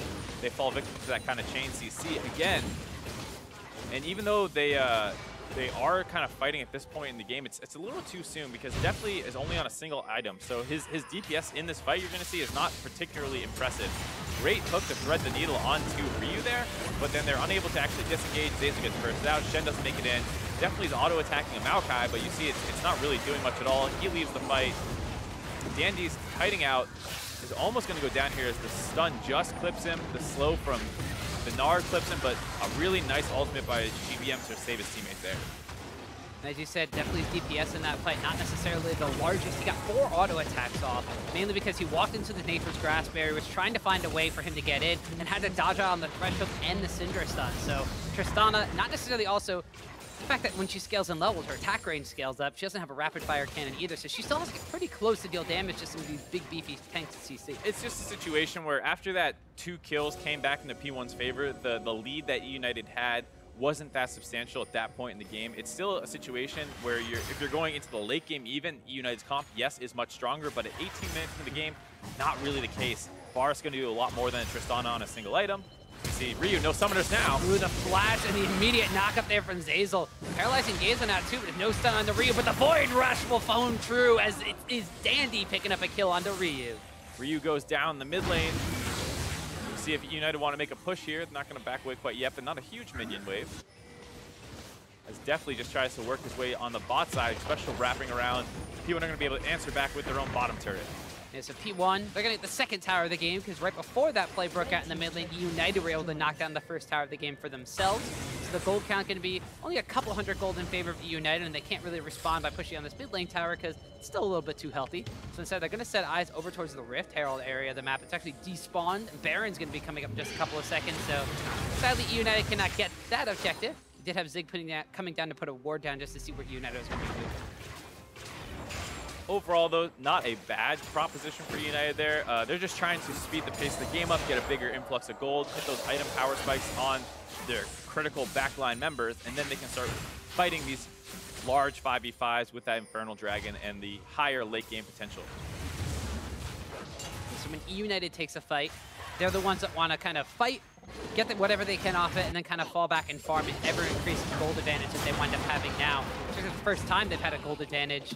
They fall victim to that kind of chain CC again. And even though they are kind of fighting at this point in the game, it's a little too soon because Deftly is only on a single item. So his DPS in this fight you're going to see is not particularly impressive. Great hook to thread the needle onto Ryu there, but then they're unable to actually disengage. Zeyzal gets burst out. Shen doesn't make it in. Deftly's auto-attacking a Maokai, but you see it's not really doing much at all. He leaves the fight. Dandy's kiting out is almost going to go down here as the stun just clips him. The slow from the Gnar clips him, but a really nice ultimate by GBM to save his teammate there. And as you said, Deftly's DPS in that fight, not necessarily the largest. He got 4 auto attacks off, mainly because he walked into the Nature's Grasp barrier, was trying to find a way for him to get in, and had to dodge out on the Thresh hook and the Syndra stun. So Tristana, not necessarily also the fact that when she scales in levels, her attack range scales up. She doesn't have a rapid fire cannon either, so she still has to get pretty close to deal damage to some of these big beefy tanks at CC. It's just a situation where after that 2 kills came back into P1's favor, the lead that eUnited had wasn't that substantial at that point in the game. It's still a situation where if you're going into the late game even, eUnited's comp, yes, is much stronger, but at 18 minutes into the game, not really the case. Varus going to do a lot more than Tristana on a single item. You see Ryu, no summoners now. Ooh, the flash and the immediate knock up there from Zeyzal. Paralyzing Gaze on out too, but no stun on the Ryu, but the Void Rush will phone true as it is Dandy picking up a kill onto Ryu. Ryu goes down the mid lane. See if United want to make a push here. They're not going to back away quite yet, but not a huge minion wave. As Deftly just tries to work his way on the bot side, Xpecial wrapping around. P1 are going to be able to answer back with their own bottom turret. Yeah, so P1, they're going to get the second tower of the game because right before that play broke out in the mid lane, United were able to knock down the first tower of the game for themselves. So the gold count going to be only a couple hundred gold in favor of United, and they can't really respond by pushing on this mid lane tower because it's still a little bit too healthy. So instead, they're going to set eyes over towards the Rift Herald area of the map. It's actually despawned. Baron's going to be coming up in just a couple of seconds, so sadly, United cannot get that objective. We did have Zig coming down to put a ward down just to see where United was going to be moving. Overall, though, not a bad proposition for United there. They're just trying to speed the pace of the game up, get a bigger influx of gold, hit those item power spikes on their critical backline members, and then they can start fighting these large 5v5s with that Infernal Dragon and the higher late game potential. So when eUnited takes a fight, they're the ones that want to kind of fight, get whatever they can off it, and then kind of fall back and farm an ever-increasing gold advantage that they wind up having now. Which is the first time they've had a gold advantage,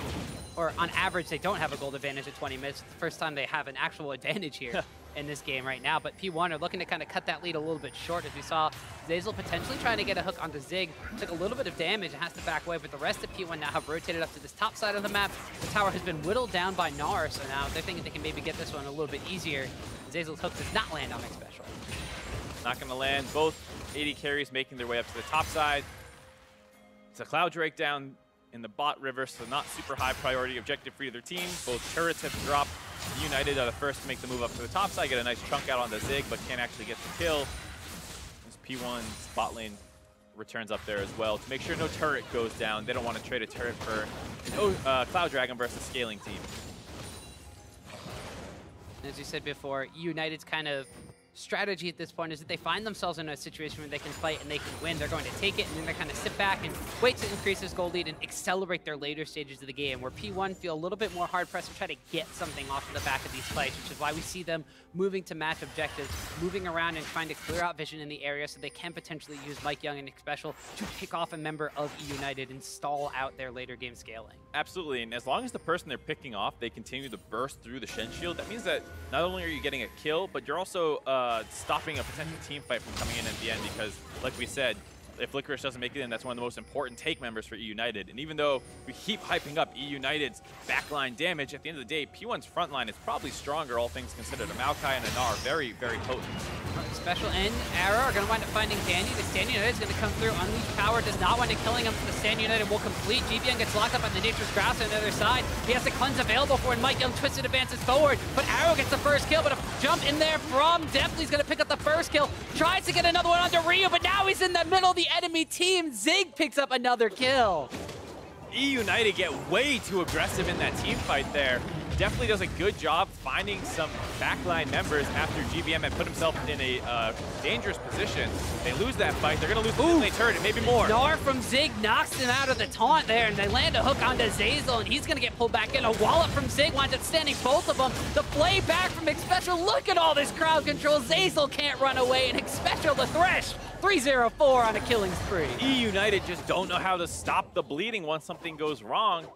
or on average they don't have a gold advantage at 20 minutes. It's the first time they have an actual advantage here. in this game right now. But P1 are looking to kind of cut that lead a little bit short, as we saw Zeyzal potentially trying to get a hook onto Zig. Took a little bit of damage and has to back away, but the rest of P1 now have rotated up to this top side of the map. The tower has been whittled down by Gnar, so now they're thinking they can maybe get this one a little bit easier. Zeyzal's hook does not land on Xpecial. Not going to land. Both AD carries making their way up to the top side. It's a Cloud Drake down in the bot river, so not super high priority objective for either team. Both turrets have dropped. United are the first to make the move up to the top side, get a nice chunk out on the Zig, but can't actually get the kill. As P1's bot lane returns up there as well to make sure no turret goes down. They don't want to trade a turret for Cloud Dragon versus scaling team. As you said before, United's kind of strategy at this point is that they find themselves in a situation where they can fight and they can win. They're going to take it and then they kind of sit back and wait to increase this goal lead and accelerate their later stages of the game, where P1 feel a little bit more hard pressed to try to get something off of the back of these fights, which is why we see them moving to match objectives, moving around and trying to clear out vision in the area so they can potentially use MikeYeung and Xpecial to pick off a member of eUnited and stall out their later game scaling. Absolutely, and as long as the person they're picking off, they continue to burst through the Shen shield, that means that not only are you getting a kill, but you're also stopping a potential team fight from coming in at the end, because, like we said, if Licorice doesn't make it in, that's one of the most important take members for eUnited. And even though we keep hyping up eUnited's backline damage, at the end of the day, P1's front line is probably stronger, all things considered. A Maokai and a Gnar, very, very potent. Xpecial and Arrow are going to wind up finding Dandy. The Stand United is going to come through. Unleashed Power does not wind up killing him, so the Stand United will complete. GBN gets locked up on the Nature's Grasp on the other side. He has the cleanse available for when MikeYeung twisted advances forward, but Arrow gets the first kill, but a jump in there from Deftly's going to pick up the first kill. Tries to get another one onto Ryu, but now he's in the middle of the enemy team. Zig picks up another kill. eUnited get way too aggressive in that team fight there. Definitely does a good job finding some backline members after GBM had put himself in a dangerous position. They lose that fight. They're going to lose the mid-lane turret and maybe more. Gnar from Zig knocks him out of the taunt there, and they land a hook onto Zeyzal, and he's going to get pulled back in. A wallop from Zig winds up standing both of them. The play back from Xpecial. Look at all this crowd control. Zeyzal can't run away, and Xpecial the Thresh. 3-0-4 on a killing spree. eUnited just don't know how to stop the bleeding once something goes wrong.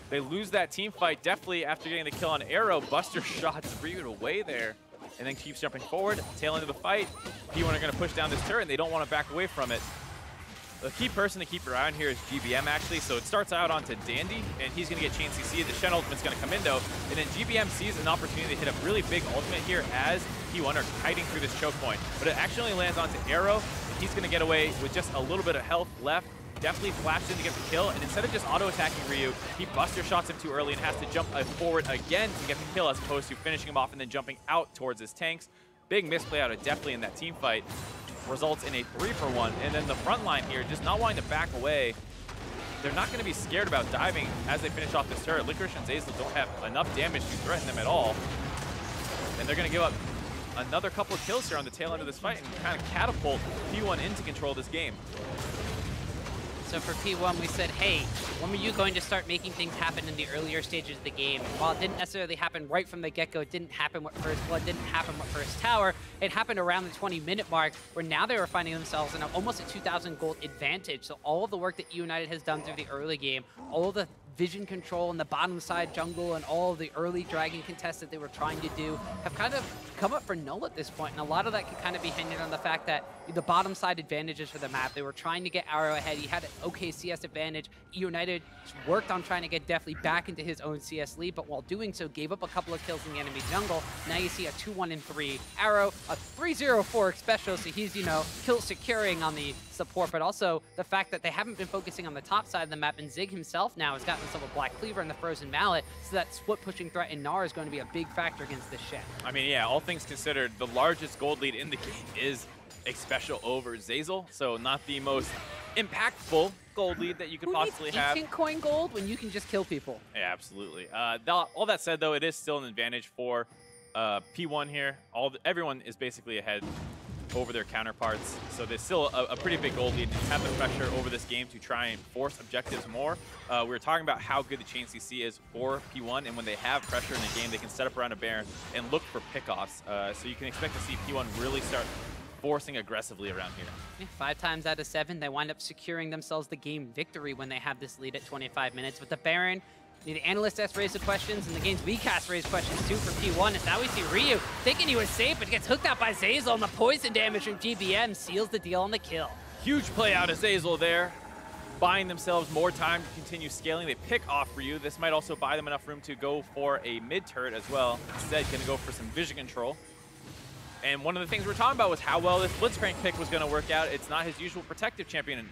They lose that team fight definitely after getting the kill on Arrow. Buster shots Ryu away there and then keeps jumping forward. Tail end of the fight. P1 are going to push down this turret and they don't want to back away from it. The key person to keep around here is GBM actually, so it starts out onto Dandy and he's going to get chain CC. The Shen ultimate's going to come in though, and then GBM sees an opportunity to hit a really big ultimate here as P1 are kiting through this choke point. But it actually lands onto Arrow and he's going to get away with just a little bit of health left. Definitely flashed in to get the kill, and instead of just auto-attacking Ryu, he buster shots him too early and has to jump forward again to get the kill as opposed to finishing him off and then jumping out towards his tanks. Big misplay out of Deftly in that team fight results in a 3-for-1, and then the front line here just not wanting to back away. They're not going to be scared about diving as they finish off this turret. Licorice and Zeyzal don't have enough damage to threaten them at all, and they're going to give up another couple of kills here on the tail end of this fight and kind of catapult P1 into control of this game. So for P1, we said, hey, when were you going to start making things happen in the earlier stages of the game? And while it didn't necessarily happen right from the get-go, it didn't happen with First Blood, didn't happen with First Tower, it happened around the 20-minute mark, where now they were finding themselves in almost a 2,000 gold advantage. So all of the work that eUnited has done through the early game, all of the vision control in the bottom side jungle and all of the early dragon contests that they were trying to do have kind of come up for null at this point, and a lot of that can kind of be hinged on the fact that the bottom side advantages for the map, they were trying to get Arrow ahead. He had an okay CS advantage. eUnited worked on trying to get Deftly back into his own CS lead, but while doing so, gave up a couple of kills in the enemy jungle. Now you see a 2-1-3 Arrow, a 3-0-4 Xpecial, so he's, you know, kill securing on the support, but also the fact that they haven't been focusing on the top side of the map, and Zig himself now has gotten himself a Black Cleaver and the Frozen Mallet, so that split pushing threat in Gnar is going to be a big factor against this Shen. I mean, yeah, all things considered, the largest gold lead in the game is Xpecial over Zeyzal, so not the most impactful gold lead that you could possibly have. You can coin gold when you can just kill people. Yeah, absolutely. All that said, though, it is still an advantage for P1 here. Everyone is basically ahead over their counterparts, so there's still a pretty big gold lead. Just have the pressure over this game to try and force objectives more. We were talking about how good the chain CC is for P1, and when they have pressure in the game, they can set up around a Baron and look for pickoffs. So you can expect to see P1 really start forcing aggressively around here. Yeah, 5 times out of 7, they wind up securing themselves the game victory when they have this lead at 25 minutes. With the Baron The analysts has raised the questions, and the game's WeCast raised questions too for P1. And now we see Ryu thinking he was safe, but gets hooked out by Zeyzal, and the poison damage from GBM seals the deal on the kill. Huge play out of Zeyzal there, buying themselves more time to continue scaling. They pick off Ryu. This might also buy them enough room to go for a mid turret as well. Instead, gonna go for some vision control. And one of the things we're talking about was how well this Blitzcrank pick was gonna work out. It's not his usual protective champion. And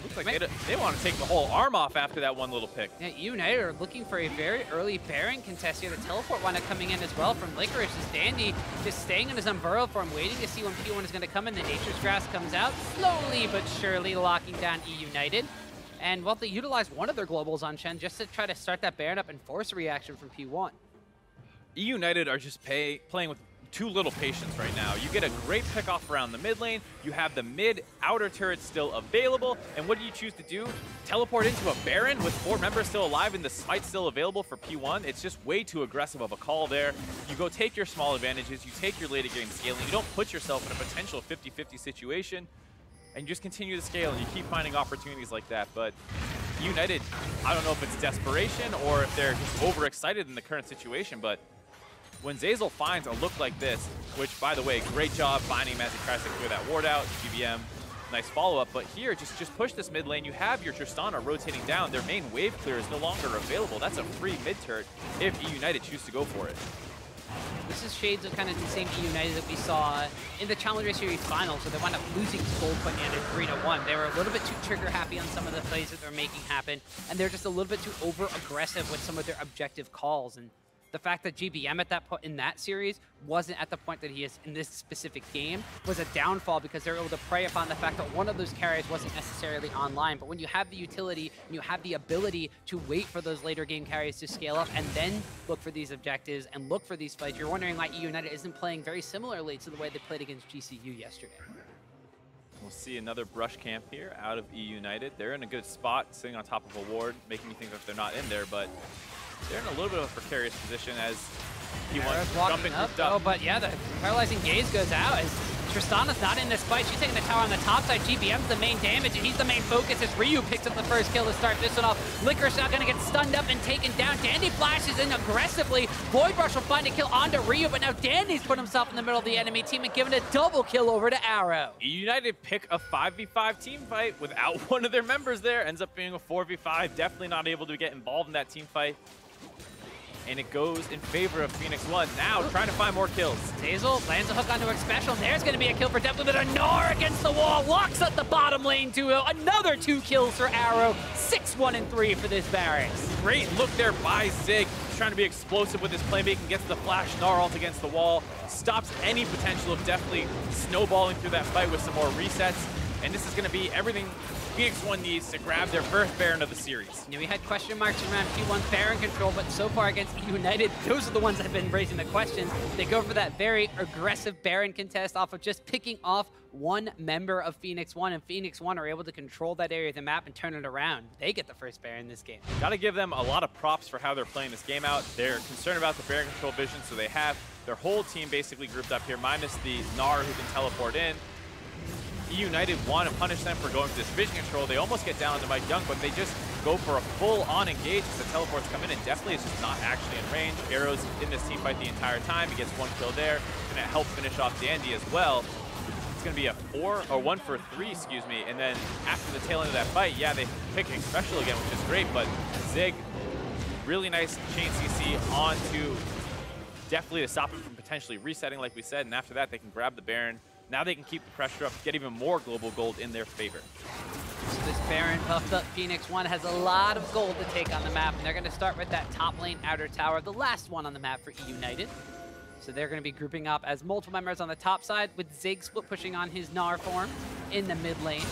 looks like they want to take the whole arm off after that one little pick. Yeah, eUnited are looking for a very early Baron contest here. The teleport wind up coming in as well from Licorice. As Dandy just staying in his Umbrella form, waiting to see when P1 is going to come in. The Nature's Grass comes out, slowly but surely locking down eUnited. And well, they utilized one of their globals on Shen just to try to start that Baron up and force a reaction from P1. eUnited are just playing with too little patience right now. You get a great pickoff around the mid lane, you have the mid outer turret still available, and what do you choose to do? Teleport into a Baron with 4 members still alive and the smite still available for P1? It's just way too aggressive of a call there. You go take your small advantages, you take your later game scaling, you don't put yourself in a potential 50-50 situation, and you just continue to scale and you keep finding opportunities like that. But eUnited, I don't know if it's desperation or if they're just overexcited in the current situation, but when Zeyzal finds a look like this, which, by the way, great job finding him as he tries to clear that ward out, GBM, nice follow-up, but here, just push this mid lane. You have your Tristana rotating down. Their main wave clear is no longer available. That's a free mid-turret if eUnited choose to go for it. This is shades of kind of the same eUnited that we saw in the Challenger Series finals, where they wound up losing to Gold Point and 3-1. They were a little bit too trigger-happy on some of the plays that they're making happen, and they're just a little bit too over-aggressive with some of their objective calls. And the fact that GBM at that point in that series wasn't at the point that he is in this specific game was a downfall, because they were able to prey upon the fact that one of those carries wasn't necessarily online. But when you have the utility and you have the ability to wait for those later game carries to scale up and then look for these objectives and look for these fights, you're wondering why eUnited isn't playing very similarly to the way they played against GCU yesterday. We'll see another brush camp here out of eUnited. They're in a good spot, sitting on top of a ward, making me think that they're not in there, but they're in a little bit of a precarious position as P1 jumping grouped up. Oh, but yeah, the paralyzing gaze goes out as Tristana's not in this fight. She's taking the tower on the top side. GBM's the main damage, and he's the main focus as Ryu picks up the first kill to start this one off. Licorice now gonna get stunned up and taken down. Dandy flashes in aggressively. Void Rush will find a kill onto Ryu, but now Dandy's put himself in the middle of the enemy team and given a double kill over to Arrow. eUnited pick a 5v5 team fight without one of their members there. Ends up being a 4v5. Definitely not able to get involved in that team fight. And it goes in favor of Phoenix1. Now trying to find more kills. Zeyzal lands a hook onto Xpecial. There's going to be a kill for Deftly, but a Gnar against the wall locks up the bottom lane to another 2 kills for Arrow. 6-1-3 for this Varus. Great look there by Zig. He's trying to be explosive with his playmaking. Gets the flash. Gnar ult against the wall. Stops any potential of Deftly snowballing through that fight with some more resets. And this is going to be everything Phoenix1 needs to grab their first Baron of the series. Yeah, we had question marks around P1 Baron control, but so far against eUnited, those are the ones that have been raising the questions. They go for that very aggressive Baron contest off of just picking off one member of Phoenix1, and Phoenix1 are able to control that area of the map and turn it around. They get the first Baron in this game. Got to give them a lot of props for how they're playing this game out. They're concerned about the Baron control vision, so they have their whole team basically grouped up here, minus the Gnar who can teleport in. eUnited want to punish them for going for this vision control. They almost get down to MikeYeung, but they just go for a full-on engage as the teleports come in, and Deftly is just not actually in range. Arrow's in this team fight the entire time. He gets 1 kill there. Going to help finish off Dandy as well. It's going to be a 1 for 3, excuse me. And then after the tail end of that fight, yeah, they pick Xpecial again, which is great, but Zig, really nice chain CC onto Deftly to stop him from potentially resetting, like we said, and after that, they can grab the Baron. Now they can keep the pressure up, get even more global gold in their favor. So this Baron buffed up Phoenix1 has a lot of gold to take on the map, and they're going to start with that top lane outer tower, the last one on the map for eUnited. So they're going to be grouping up as multiple members on the top side, with Zig split pushing on his Gnar form in the mid lane.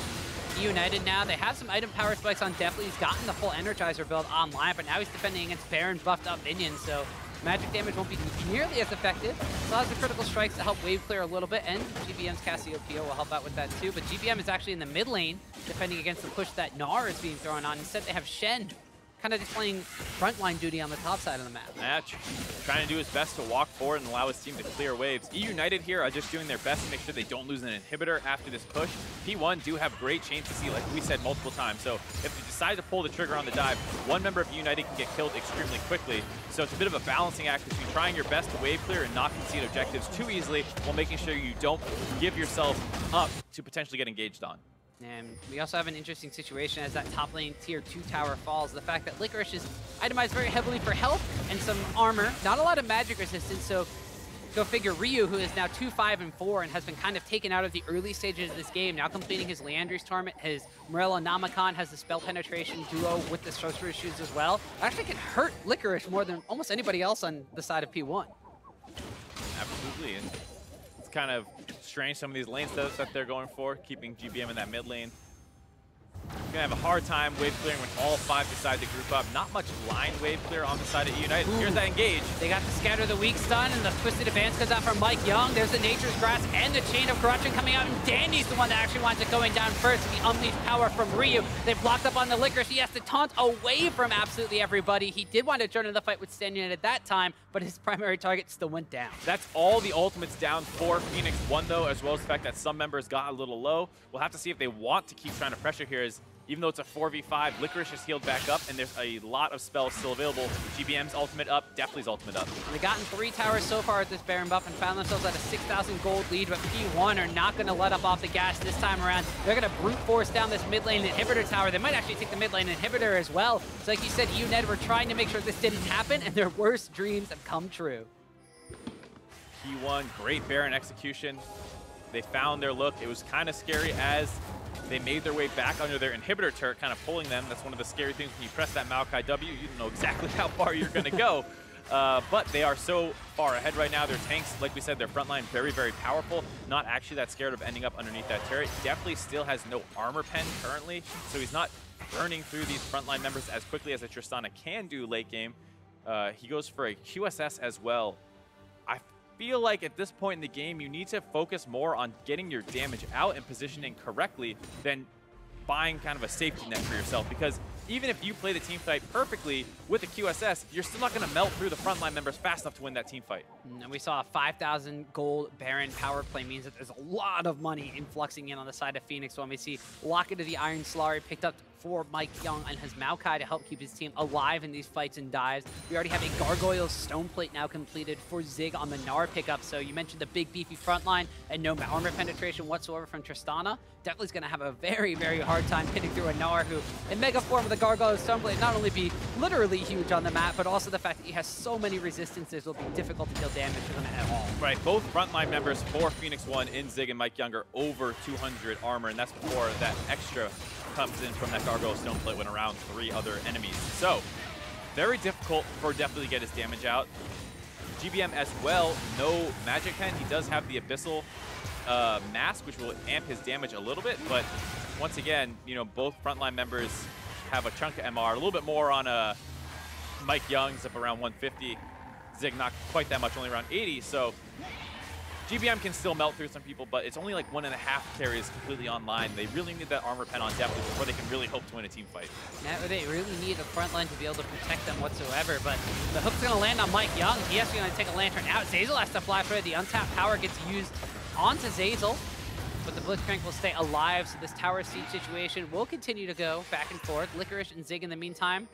eUnited now, they have some item power spikes on Deftly. He's gotten the full Energizer build online, but now he's defending against Baron buffed up minions, so magic damage won't be nearly as effective. Still has the critical strikes to help wave clear a little bit, and GBM's Cassiopeia will help out with that too. But GBM is actually in the mid lane, defending against the push that Gnar is being thrown on. Instead, they have Shen kind of just playing frontline duty on the top side of the map. Yeah, trying to do his best to walk forward and allow his team to clear waves. eUnited here are just doing their best to make sure they don't lose an inhibitor after this push. P1 do have great chain CC, like we said multiple times, so if they decide to pull the trigger on the dive, one member of eUnited can get killed extremely quickly. So it's a bit of a balancing act between trying your best to wave clear and not concede objectives too easily while making sure you don't give yourself up to potentially get engaged on. And we also have an interesting situation as that top lane tier 2 tower falls. The fact that Licorice is itemized very heavily for health and some armor. Not a lot of magic resistance, so go figure Ryu, who is now 2-5-4 and has been kind of taken out of the early stages of this game, now completing his Leandry's tournament. His Morello Namakan has the spell penetration duo with the sorcerer's shoes as well. Actually can hurt Licorice more than almost anybody else on the side of P1. Absolutely, and it's kind of strange some of these lane setups that they're going for, keeping GBM in that mid lane. Gonna have a hard time wave clearing when all 5 decide to group up. Not much line wave clear on the side of eUnited. Here's that engage. They got the scatter the weak stun, and the twisted advance comes out from MikeYeung. There's the nature's grasp and the chain of corruption coming out, and Danny's the one that actually wants it going down first. The unleashed power from Ryu. They've blocked up on the Licorice. He has to taunt away from absolutely everybody. He did want to join in the fight with Stanyan at that time, but his primary target still went down. That's all the ultimates down for Phoenix1 though, as well as the fact that some members got a little low. We'll have to see if they want to keep trying to pressure here, as even though it's a 4v5, Licorice is healed back up, and there's a lot of spells still available. GBM's ultimate up, Deftly's ultimate up. They've gotten 3 towers so far at this Baron buff and found themselves at a 6,000 gold lead, but P1 are not going to let up off the gas this time around. They're going to brute force down this mid lane inhibitor tower. They might actually take the mid lane inhibitor as well. So like you said, eUnited were trying to make sure this didn't happen, and their worst dreams have come true. P1, great Baron execution. They found their look. It was kind of scary as they made their way back under their inhibitor turret, kind of pulling them. That's one of the scary things when you press that Maokai W. You don't know exactly how far you're going to go. But they are so far ahead right now. Their tanks, like we said, their front line very, very powerful. Not actually that scared of ending up underneath that turret. Definitely still has no armor pen currently, so he's not burning through these frontline members as quickly as a Tristana can do late game. He goes for a QSS as well. I feel like at this point in the game, you need to focus more on getting your damage out and positioning correctly than buying kind of a safety net for yourself, because even if you play the team fight perfectly with a QSS, you're still not going to melt through the frontline members fast enough to win that team fight. And we saw a 5,000 gold Baron power play means that there's a lot of money influxing in on the side of Phoenix1. We see Locket of the Iron Slurry picked up for MikeYeung and his Maokai to help keep his team alive in these fights and dives. We already have a Gargoyle Stone Plate now completed for Zig on the Gnar pickup. So you mentioned the big beefy front line and no armor penetration whatsoever from Tristana. Definitely going to have a very, very hard time hitting through a Gnar who, in mega form with the Gargoyle Stone Plate, not only be literally huge on the map, but also the fact that he has so many resistances will be difficult to deal damage to them at all. Right, both frontline members for Phoenix1 in Zig and MikeYeung are over 200 armor, and that's before that extra comes in from that Gargoyle Stone Plate when around 3 other enemies. So, very difficult for Deftly to get his damage out. GBM as well, no magic pen. He does have the Abyssal mask, which will amp his damage a little bit, but once again, you know, both frontline members have a chunk of MR, a little bit more on MikeYeung's up around 150. Zig not quite that much, only around 80, so GBM can still melt through some people, but it's only like 1.5 carries completely online. They really need that armor pen on Deftly before they can really hope to win a team fight. Now they really need the front line to be able to protect them whatsoever, but the hook's going to land on MikeYeung. He has to take a lantern out. Zeyzal has to fly for it. The untapped power gets used onto Zeyzal, but the Blitzcrank will stay alive, so this tower siege situation will continue to go back and forth. Licorice and Zig in the meantime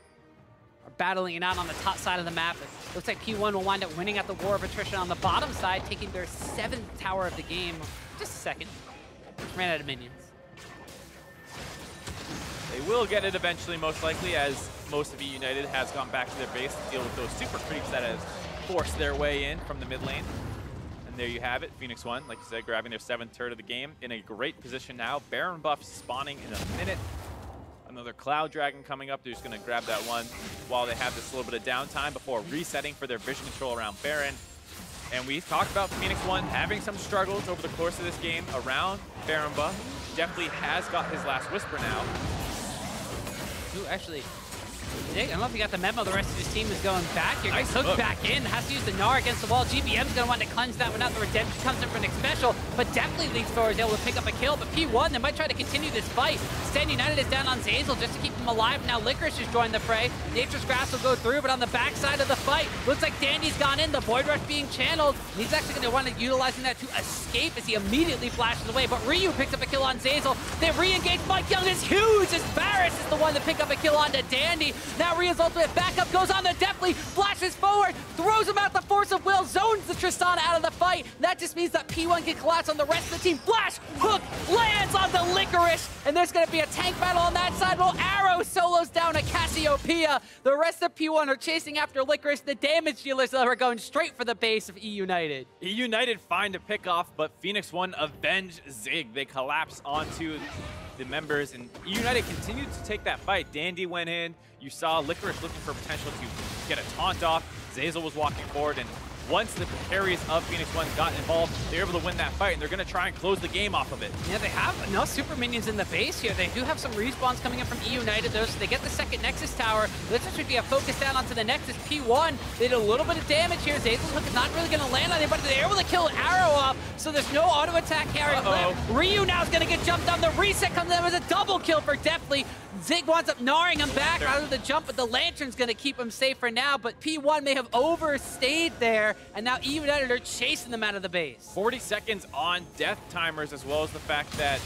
are battling it out on the top side of the map. It looks like P1 will wind up winning at the War of Attrition on the bottom side, taking their 7th tower of the game. Just a second. Ran out of minions. They will get it eventually, most likely, as most of eUnited has gone back to their base to deal with those super creeps that have forced their way in from the mid lane. And there you have it, Phoenix1, like you said, grabbing their 7th turret of the game in a great position now. Baron buff spawning in a minute. Another Cloud Dragon coming up. They're just going to grab that one while they have this little bit of downtime before resetting for their vision control around Baron. And we talked about Phoenix1 having some struggles over the course of this game around Baron buff. Definitely has got his last Whisper now. Ooh, actually, Zig, I don't know if you got the memo. The rest of his team is going back here. Nice Hook hook. back in. Has to use the Gnar against the wall. GBM's going to want to cleanse that one out. The redemption comes in for an Xpecial, but definitely leads forward, able to pick up a kill. But P1, they might try to continue this fight. Stand United is down on Zeyzal just to keep him alive. Now Licorice has joined the fray. Nature's Grass will go through, but on the backside of the fight, looks like Dandy's gone in. The Void Rush being channeled. He's actually going to want to utilizing that to escape as he immediately flashes away. But Ryu picks up a kill on Zeyzal. They re-engage. MikeYeung is huge as Varus is the one to pick up a kill onto Dandy. Now Ryu's ultimate backup goes on the Deftly, flashes forward, throws him out the force of will, zones the Tristana out of the fight. That just means that P1 can collapse on the rest of the team. Flash, hook, lands on the Licorice, and there's going to be a tank battle on that side. Well, Arrow solos down a Cassiopeia. The rest of P1 are chasing after Licorice. The damage dealers are going straight for the base of eUnited. eUnited find a pick off, but Phoenix1 avenge Zig. They collapse onto the members, and eUnited continued to take that fight. Dandy went in. You saw Licorice looking for potential to get a taunt off. Zeyzal was walking forward, and once the carries of Phoenix1 got involved, they were able to win that fight, and they're going to try and close the game off of it. Yeah, they have enough super minions in the base here. They do have some respawns coming in from eUnited, though, so they get the second Nexus tower. This should be a focus down onto the Nexus. P1, they did a little bit of damage here. Zeyzal's hook is not really going to land on anybody. They're able to kill Arrow off, so there's no auto attack carry left. Ryu now is going to get jumped on. The reset comes in. There was a double kill for Deftly. Zig winds up gnarring him back out of the jump, but the Lantern's going to keep him safe for now. But P1 may have overstayed there, and now eUnited are chasing them out of the base. 40 seconds on death timers, as well as the fact that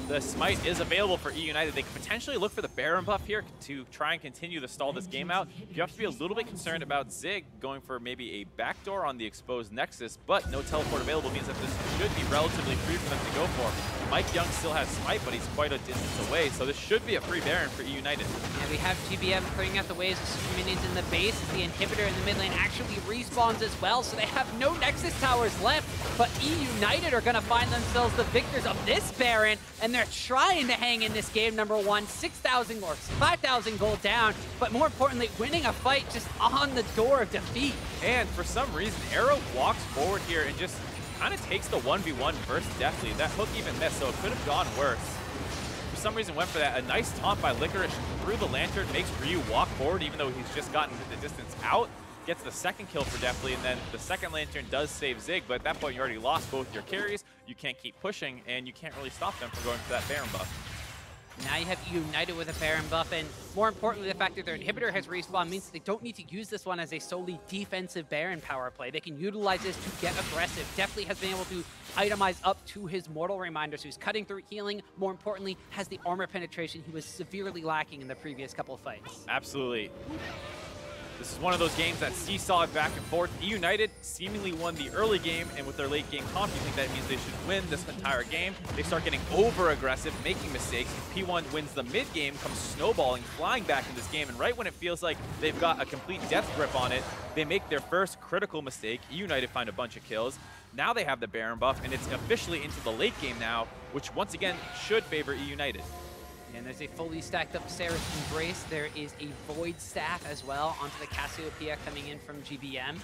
the smite is available for eUnited. They could potentially look for the Baron buff here to try and continue to stall this game out. You have to be a little bit concerned about Zig going for maybe a backdoor on the exposed Nexus, but no teleport available means that this should be relatively free for them to go for. MikeYeung still has smite, but he's quite a distance away, so this should be a free Baron for eUnited. Yeah, we have GBM clearing out the waves of super minions in the base. The inhibitor in the mid lane actually respawns as well, so they have no Nexus towers left, but eUnited are going to find themselves the victors of this Baron, and they're trying to hang in this game, number one, 6,000 or 5,000 gold down, but more importantly, winning a fight just on the door of defeat. And for some reason, Arrow walks forward here and just kind of takes the 1v1 versus Deftly. That hook even missed, so it could have gone worse. For some reason, went for that. A nice taunt by Licorice through the Lantern makes Ryu walk forward, even though he's just gotten the distance out. Gets the second kill for Deftly, and then the second Lantern does save Zig, but at that point you already lost both your carries. You can't keep pushing, and you can't really stop them from going for that Baron buff. Now you have eUnited with a Baron buff, and more importantly, the fact that their inhibitor has respawned means that they don't need to use this one as a solely defensive Baron power play. They can utilize this to get aggressive. Deftly has been able to itemize up to his Mortal Reminder, so he's cutting through healing. More importantly, has the armor penetration he was severely lacking in the previous couple of fights. Absolutely. This is one of those games that seesawed back and forth. eUnited seemingly won the early game, and with their late game comp, you think that means they should win this entire game. They start getting over-aggressive, making mistakes. P1 wins the mid-game, comes snowballing, flying back in this game, and right when it feels like they've got a complete death grip on it, they make their first critical mistake. eUnited find a bunch of kills. Now they have the Baron buff, and it's officially into the late game now, which once again should favor eUnited. And there's a fully stacked up Sarah's Embrace. There is a Void Staff as well onto the Cassiopeia coming in from GBM.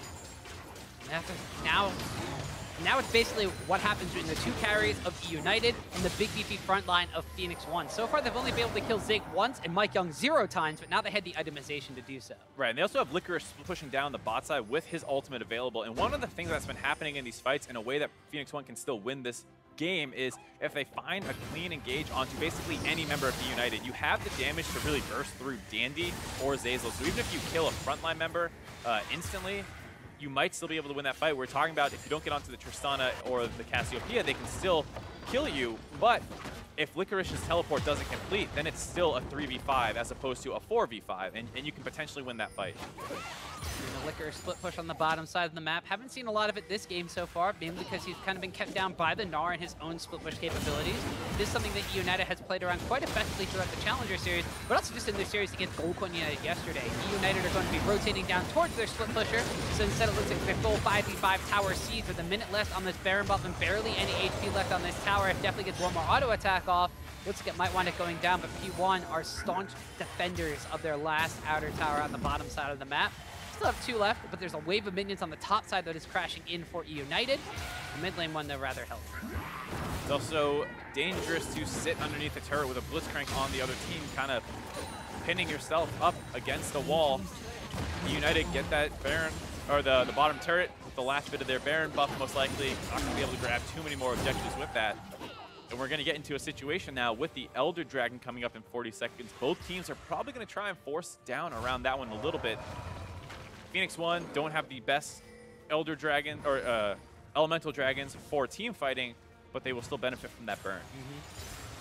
Now it's basically what happens between the two carries of eUnited and the big beefy front line of Phoenix1. So far, they've only been able to kill Zig once and MikeYeung 0 times, but now they had the itemization to do so. Right, and they also have Licorice pushing down the bot side with his ultimate available. And one of the things that's been happening in these fights in a way that Phoenix1 can still win this game is if they find a clean engage onto basically any member of eUnited, you have the damage to really burst through Dandy or Zeyzal. So even if you kill a frontline member instantly, you might still be able to win that fight. We're talking about if you don't get onto the Tristana or the Cassiopeia, they can still kill you, but if Licorice's teleport doesn't complete, then it's still a 3v5 as opposed to a 4v5, and you can potentially win that fight. The Licorice split push on the bottom side of the map. Haven't seen a lot of it this game so far, mainly because he's kind of been kept down by the Gnar and his own split push capabilities. This is something that eUnited has played around quite effectively throughout the Challenger Series, but also just in their series against Goldcoin United yesterday. eUnited are going to be rotating down towards their split pusher, so instead it looks like their full 5v5 tower siege with a minute left on this Baron buff and barely any HP left on this tower. If Deftly gets one more auto attack off, looks like it might wind up going down, but P1 are staunch defenders of their last outer tower on the bottom side of the map. Still have 2 left, but there's a wave of minions on the top side that is crashing in for eUnited. The mid lane one, they're rather healthy. It's also dangerous to sit underneath the turret with a Blitzcrank on the other team, kind of pinning yourself up against the wall. eUnited get that Baron, or the bottom turret with the last bit of their Baron buff, most likely. Not going to be able to grab too many more objectives with that. And we're going to get into a situation now with the Elder Dragon coming up in 40 seconds. Both teams are probably going to try and force down around that one a little bit. Phoenix1 don't have the best Elder Dragon, or Elemental Dragons for team fighting, but they will still benefit from that burn.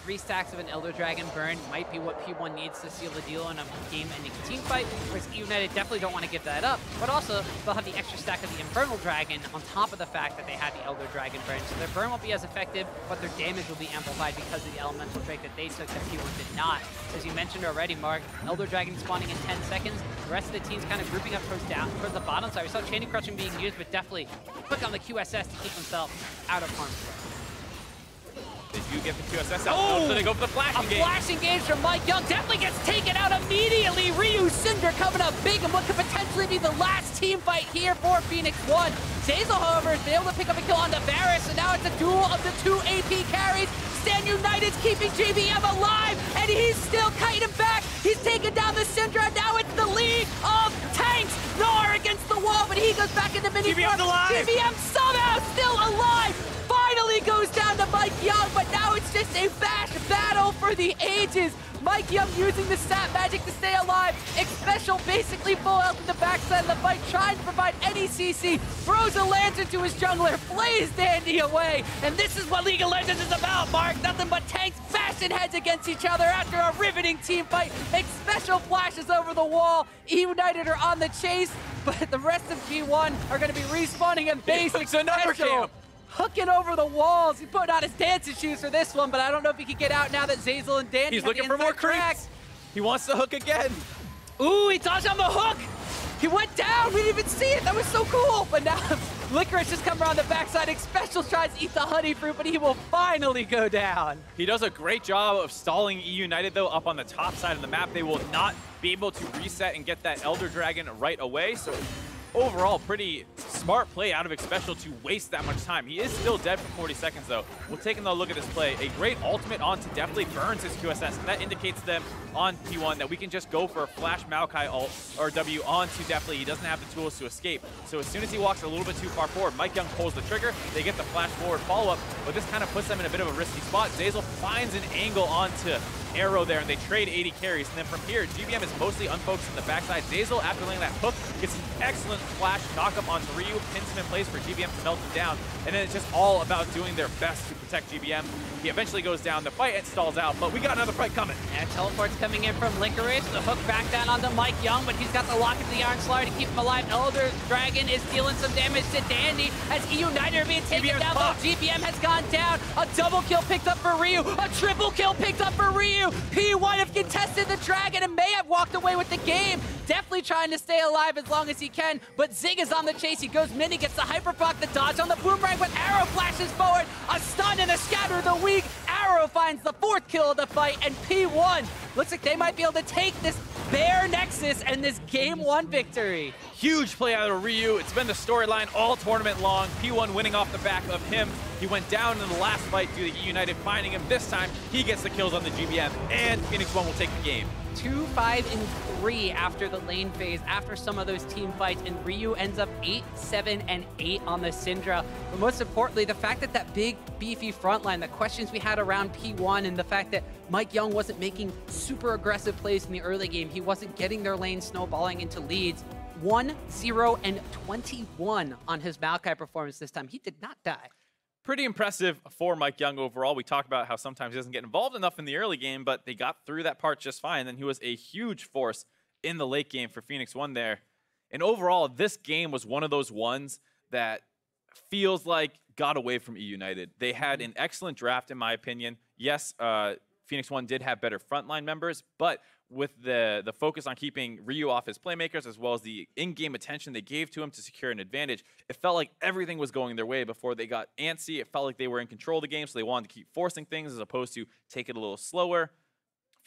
3 stacks of an Elder Dragon burn might be what P1 needs to seal the deal in a game-ending team fight, whereas eUnited definitely don't want to give that up, but also they'll have the extra stack of the Infernal Dragon on top of the fact that they had the Elder Dragon burn, so their burn won't be as effective, but their damage will be amplified because of the Elemental Drake that they took that P1 did not. So as you mentioned already, Mark, Elder Dragon spawning in 10 seconds, the rest of the team's kind of grouping up towards the bottom side. We saw Chaining Crushing being used, but definitely quick on the QSS to keep themselves out of harm's way. They do get the QSS out, so they go for the flash engage. A flash engage from MikeYeung definitely gets taken out immediately. Ryu Syndra coming up big in what could potentially be the last team fight here for Phoenix1. Zeyzal, however, has been able to pick up a kill on the Varus, and now it's a duel of the 2 AP carries. Stand United's keeping GBM alive, and he's still kiting back. He's taking down the Syndra. Now it's the lead of tanks. Gnar against the wall, but he goes back into mini. GBM's alive. GBM somehow still alive. Finally goes down to MikeYeung, but now it's just a fast battle for the ages. MikeYeung using the stat magic to stay alive. Xpecial basically full health in the backside of the fight, trying to provide any CC. Throws a lantern to his jungler, flays Dandy away. And this is what League of Legends is about, Mark. Nothing but tanks bashing heads against each other after a riveting team fight. Xpecial flashes over the wall. eUnited are on the chase, but the rest of P1 are going to be respawning in base. Xpecial hooking over the walls. He put on his dancing shoes for this one, but I don't know if he can get out now that Zeyzal and Dandy He's looking for more creeps. He wants to hook again. Ooh, he dodged on the hook. He went down. We didn't even see it. That was so cool. But now Licorice just come around the backside. Xpecial tries to eat the honey fruit, but he will finally go down. He does a great job of stalling eUnited, though, up on the top side of the map. They will not be able to reset and get that Elder Dragon right away. So overall, pretty smart play out of Xpecial to waste that much time. He is still dead for 40 seconds, though. We'll take another look at this play. A great ultimate onto Deftly burns his QSS, and that indicates to them on P1 that we can just go for a flash Maokai ult or W onto Deftly. He doesn't have the tools to escape. So as soon as he walks a little bit too far forward, MikeYeung pulls the trigger. They get the flash forward follow-up, but this kind of puts them in a bit of a risky spot. Zeyzal finds an angle onto Arrow there, and they trade 80 carries. And then from here, GBM is mostly unfocused in the backside. Zeyzal, after laying that hook, gets an excellent flash knockup onto Ryu, pins him in place for GBM to melt him down. And then it's just all about doing their best to protect GBM. He eventually goes down. The fight stalls out, but we got another fight coming. And teleport's coming in from Licorice. The hook back down onto MikeYeung, but he's got the lock of the Iron Slayer to keep him alive. Elder Dragon is dealing some damage to Dandy as eUnited are being taken down. Though GBM has gone down. A double kill picked up for Ryu. A triple kill picked up for Ryu. P1 have contested the Dragon and may have walked away with the game. Definitely trying to stay alive as long as he can, but Zig is on the chase. He goes mini, gets the hyperproc, the dodge on the boomerang, but Arrow flashes forward. A stun and a scatter the weak. Arrow finds the 4th kill of the fight, and P1 looks like they might be able to take this Bear Nexus and this Game 1 victory. Huge play out of Ryu. It's been the storyline all tournament long. P1 winning off the back of him. He went down in the last fight due to eUnited finding him. This time, he gets the kills on the GBM, and Phoenix1 will take the game. 2, 5, and 3 after the lane phase, after some of those team fights, and Ryu ends up 8, 7, and 8 on the Syndra. But most importantly, the fact that that big, beefy front line, the questions we had around P1, and the fact that MikeYeung wasn't making super aggressive plays in the early game, he wasn't getting their lane snowballing into leads. 1, 0, and 21 on his Maokai performance this time. He did not die. Pretty impressive for MikeYeung overall. We talked about how sometimes he doesn't get involved enough in the early game, but they got through that part just fine. And he was a huge force in the late game for Phoenix1 there. And overall, this game was one of those ones that feels like got away from eUnited. They had an excellent draft, in my opinion. Yes, Phoenix1 did have better frontline members, but with the focus on keeping Ryu off his playmakers, as well as the in-game attention they gave to him to secure an advantage, it felt like everything was going their way before they got antsy. It felt like they were in control of the game, so they wanted to keep forcing things as opposed to take it a little slower.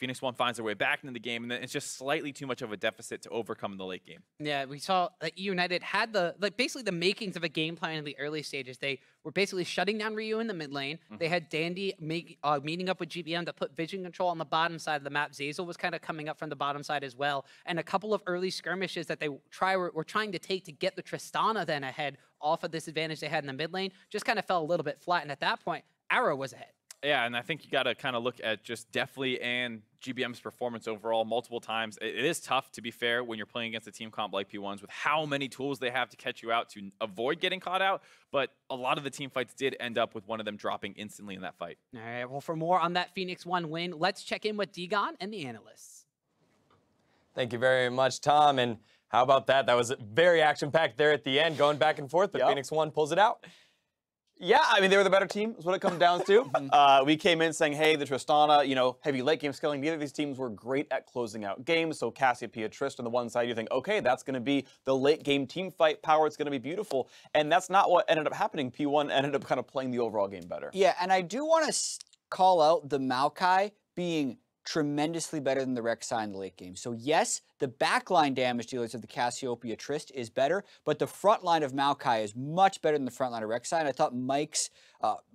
Phoenix1 finds their way back into the game, and then it's just slightly too much of a deficit to overcome in the late game. Yeah, we saw that eUnited had basically the makings of a game plan in the early stages. They were basically shutting down Ryu in the mid lane. They had Dandy meeting up with GBM to put vision control on the bottom side of the map. Zeyzal was kind of coming up from the bottom side as well. And a couple of early skirmishes that they were trying to take to get the Tristana then ahead off of this advantage they had in the mid lane just kind of fell a little bit flat. And at that point, Arrow was ahead. Yeah, and I think you got to kind of look at just Deftly and GBM's performance overall multiple times. It is tough, to be fair, when you're playing against a team comp like P1s with how many tools they have to catch you out to avoid getting caught out. But a lot of the team fights did end up with one of them dropping instantly in that fight. All right, well, for more on that Phoenix1 win, let's check in with Degon and the analysts. Thank you very much, Tom. And how about that? That was very action-packed there at the end, going back and forth, but Phoenix1 pulls it out. Yeah, I mean, they were the better team, is what it comes down to. We came in saying, hey, the Tristana, you know, heavy late game skilling. Neither of these teams were great at closing out games. So Cassiopeia, Trist on the one side, you think, okay, that's going to be the late game team fight power. It's going to be beautiful. And that's not what ended up happening. P1 ended up kind of playing the overall game better. Yeah, and I do want to call out the Maokai being tremendously better than the Rek'Sai in the late game. So yes, the backline damage dealers of the Cassiopeia Trist is better, but the front line of Maokai is much better than the front line of Rek'Sai, and I thought Mike's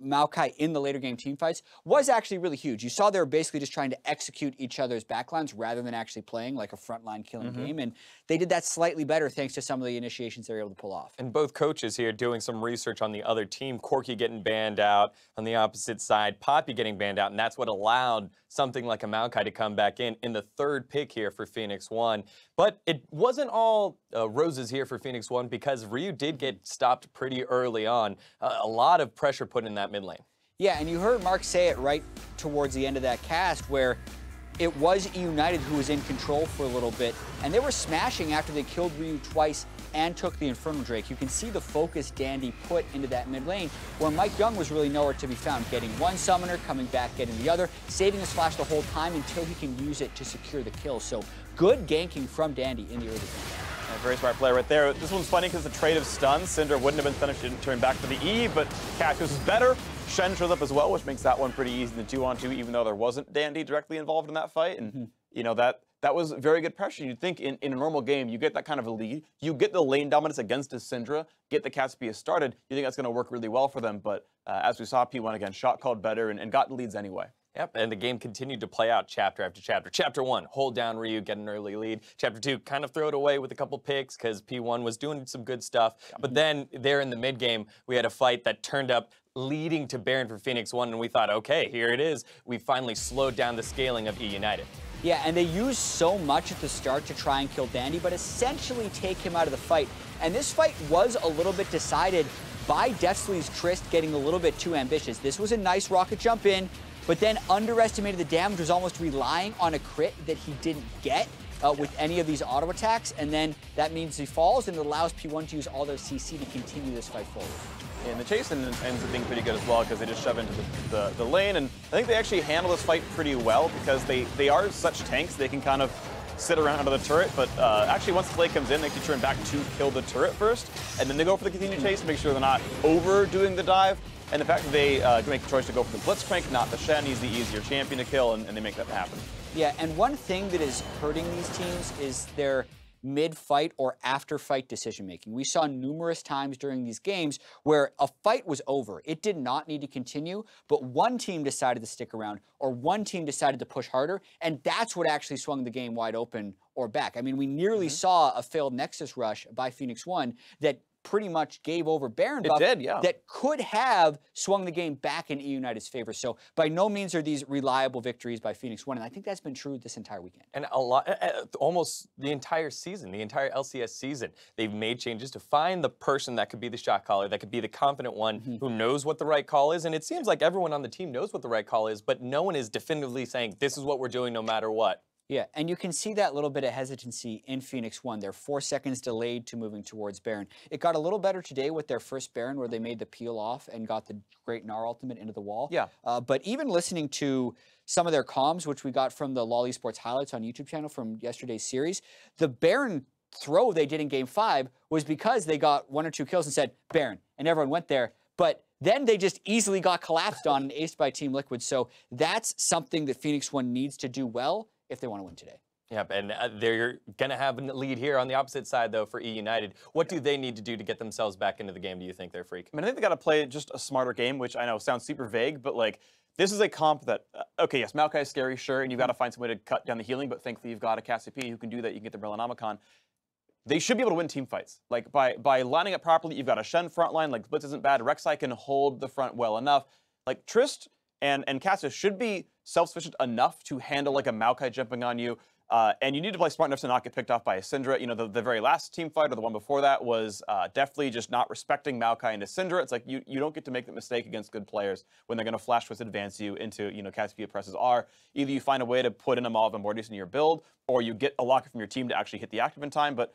Maokai in the later game team fights was actually really huge. You saw they were basically just trying to execute each other's backlines rather than actually playing like a frontline killing game, and they did that slightly better thanks to some of the initiations they were able to pull off. And both coaches here doing some research on the other team, Corky getting banned out on the opposite side, Poppy getting banned out, and that's what allowed something like a Maokai to come back in the third pick here for Phoenix1. But it wasn't all roses here for Phoenix1 because Ryu did get stopped pretty early on. A lot of pressure put in that mid lane. Yeah, and you heard Mark say it right towards the end of that cast where it was eUnited who was in control for a little bit, and they were smashing after they killed Ryu twice and took the Infernal Drake. You can see the focus Dandy put into that mid lane, where MikeYeung was really nowhere to be found, getting one summoner, coming back, getting the other, saving his flash the whole time until he can use it to secure the kill. So good ganking from Dandy in the early game. Yeah, very smart play right there. This one's funny because the trade of stuns, Syndra wouldn't have been stunned if she didn't turn back for the E, but Cassius is better. Shen shows up as well, which makes that one pretty easy in the 2-on-2, even though there wasn't Dandy directly involved in that fight. And, you know, that was very good pressure. You'd think in a normal game, you get that kind of a lead, you get the lane dominance against a Syndra, get the Cassiopeia started, you think that's going to work really well for them. But as we saw, P1 again, shot called better and got leads anyway. Yep, and the game continued to play out chapter after chapter. Chapter 1, hold down Ryu, get an early lead. Chapter 2, kind of throw it away with a couple picks because P1 was doing some good stuff. But then there in the mid game, we had a fight that turned up leading to Baron for Phoenix1, and we thought, okay, here it is. We finally slowed down the scaling of eUnited. Yeah, and they used so much at the start to try and kill Dandy, but essentially take him out of the fight. And this fight was a little bit decided by Deftly's Trist getting a little bit too ambitious. This was a nice rocket jump in, but then underestimated the damage, was almost relying on a crit that he didn't get with any of these auto attacks, and then that means he falls, and it allows P1 to use all their CC to continue this fight forward. And the chase ends up being pretty good as well because they just shove into the lane, and I think they actually handle this fight pretty well because they are such tanks, they can kind of sit around under the turret, but actually once the play comes in, they can turn back to kill the turret first, and then they go for the continued chase to make sure they're not overdoing the dive. And the fact that they make the choice to go for the Blitzcrank, not the Shen, he's the easier champion to kill, and they make that happen. Yeah, and one thing that is hurting these teams is their mid-fight or after-fight decision-making. We saw numerous times during these games where a fight was over. It did not need to continue, but one team decided to stick around, or one team decided to push harder, and that's what actually swung the game wide open or back. I mean, we nearly saw a failed Nexus rush by Phoenix1 that pretty much gave over Baron buff that could have swung the game back in eUnited's favor. So by no means are these reliable victories by Phoenix1, and I think that's been true this entire weekend. And a lot, almost the entire season, the entire LCS season, they've made changes to find the person that could be the shot caller, that could be the confident one who knows what the right call is. And it seems like everyone on the team knows what the right call is, but no one is definitively saying, this is what we're doing no matter what. Yeah, and you can see that little bit of hesitancy in Phoenix1. They're 4 seconds delayed to moving towards Baron. It got a little better today with their first Baron where they made the peel off and got the great Gnar ultimate into the wall. Yeah. But even listening to some of their comms, which we got from the LoL Esports highlights on YouTube channel from yesterday's series, the Baron throw they did in Game 5 was because they got 1 or 2 kills and said, Baron, and everyone went there. But then they just easily got collapsed on and aced by Team Liquid. So that's something that Phoenix1 needs to do well if they want to win today. Yep, and they're going to have a lead here on the opposite side, though, for eUnited. What do they need to do to get themselves back into the game, do you think, there, Freak? I mean, I think they got to play just a smarter game, which I know sounds super vague, but, like, this is a comp that, okay, yes, Maokai is scary, sure, and you've got to find some way to cut down the healing, but thankfully you've got a Cassiopeia who can do that. You can get the Relanamakon. They should be able to win team fights. Like, by lining up properly, you've got a Shen front line, like, Blitz isn't bad. Rek'Sai can hold the front well enough. Like, Trist and Cassio should be self-sufficient enough to handle, like, a Maokai jumping on you. And you need to play smart enough to not get picked off by a Syndra. You know, the very last team fight, or the one before that, was Deftly just not respecting Maokai into Syndra. It's like, you don't get to make that mistake against good players when they're going to flash twist advance you into, you know, Cassiopeia presses R. Either you find a way to put in a Maw of Immortus in your build, or you get a locker from your team to actually hit the active in time. But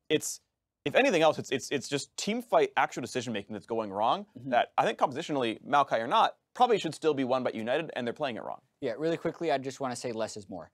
it's, if anything else, it's just team fight actual decision making that's going wrong. That I think compositionally, Maokai or not, probably should still be won by eUnited, and they're playing it wrong. Yeah, really quickly, I just want to say less is more.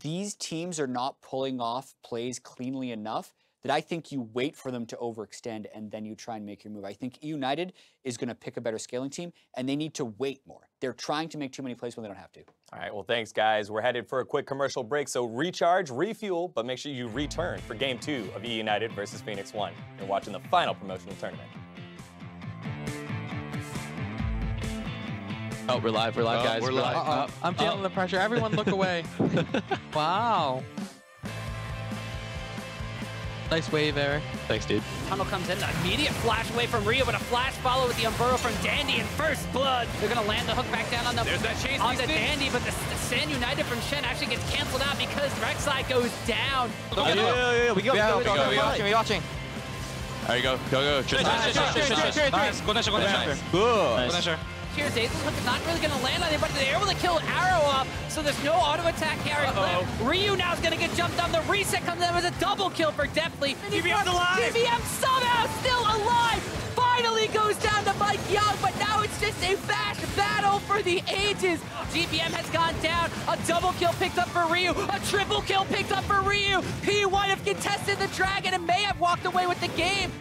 These teams are not pulling off plays cleanly enough that I think you wait for them to overextend and then you try and make your move. I think eUnited is going to pick a better scaling team, and they need to wait more. They're trying to make too many plays when they don't have to. All right, well, thanks, guys. We're headed for a quick commercial break, so recharge, refuel, but make sure you return for Game 2 of eUnited versus Phoenix1. You're watching the final promotional tournament. Oh, we're live, guys. We're live. I'm feeling the pressure. Everyone look away. Wow. Nice wave, Eric. Thanks, dude. Tunnel comes in, an immediate flash away from Rio, but a flash follow with the Umbrella from Dandy in first blood. They're going to land the hook back down on the Dandy, but the Sand United from Shen actually gets canceled out because Rek'Sai goes down. Yeah, we watching. There you go. Go. Tristana. Nice. Go Nasher. Good. Here, Zeyzal's hook is not really going to land on it, but they're able to kill Arrow off, so there's no auto attack carry left. Ryu now is going to get jumped on. The reset comes in with a double kill for Deftly. DVM's alive! DVM somehow still alive! Finally goes down to MikeYeung, but now it's just a fast battle for the ages. DVM has gone down. A double kill picked up for Ryu. A triple kill picked up for Ryu. P1 have contested the dragon and may have walked away with the game.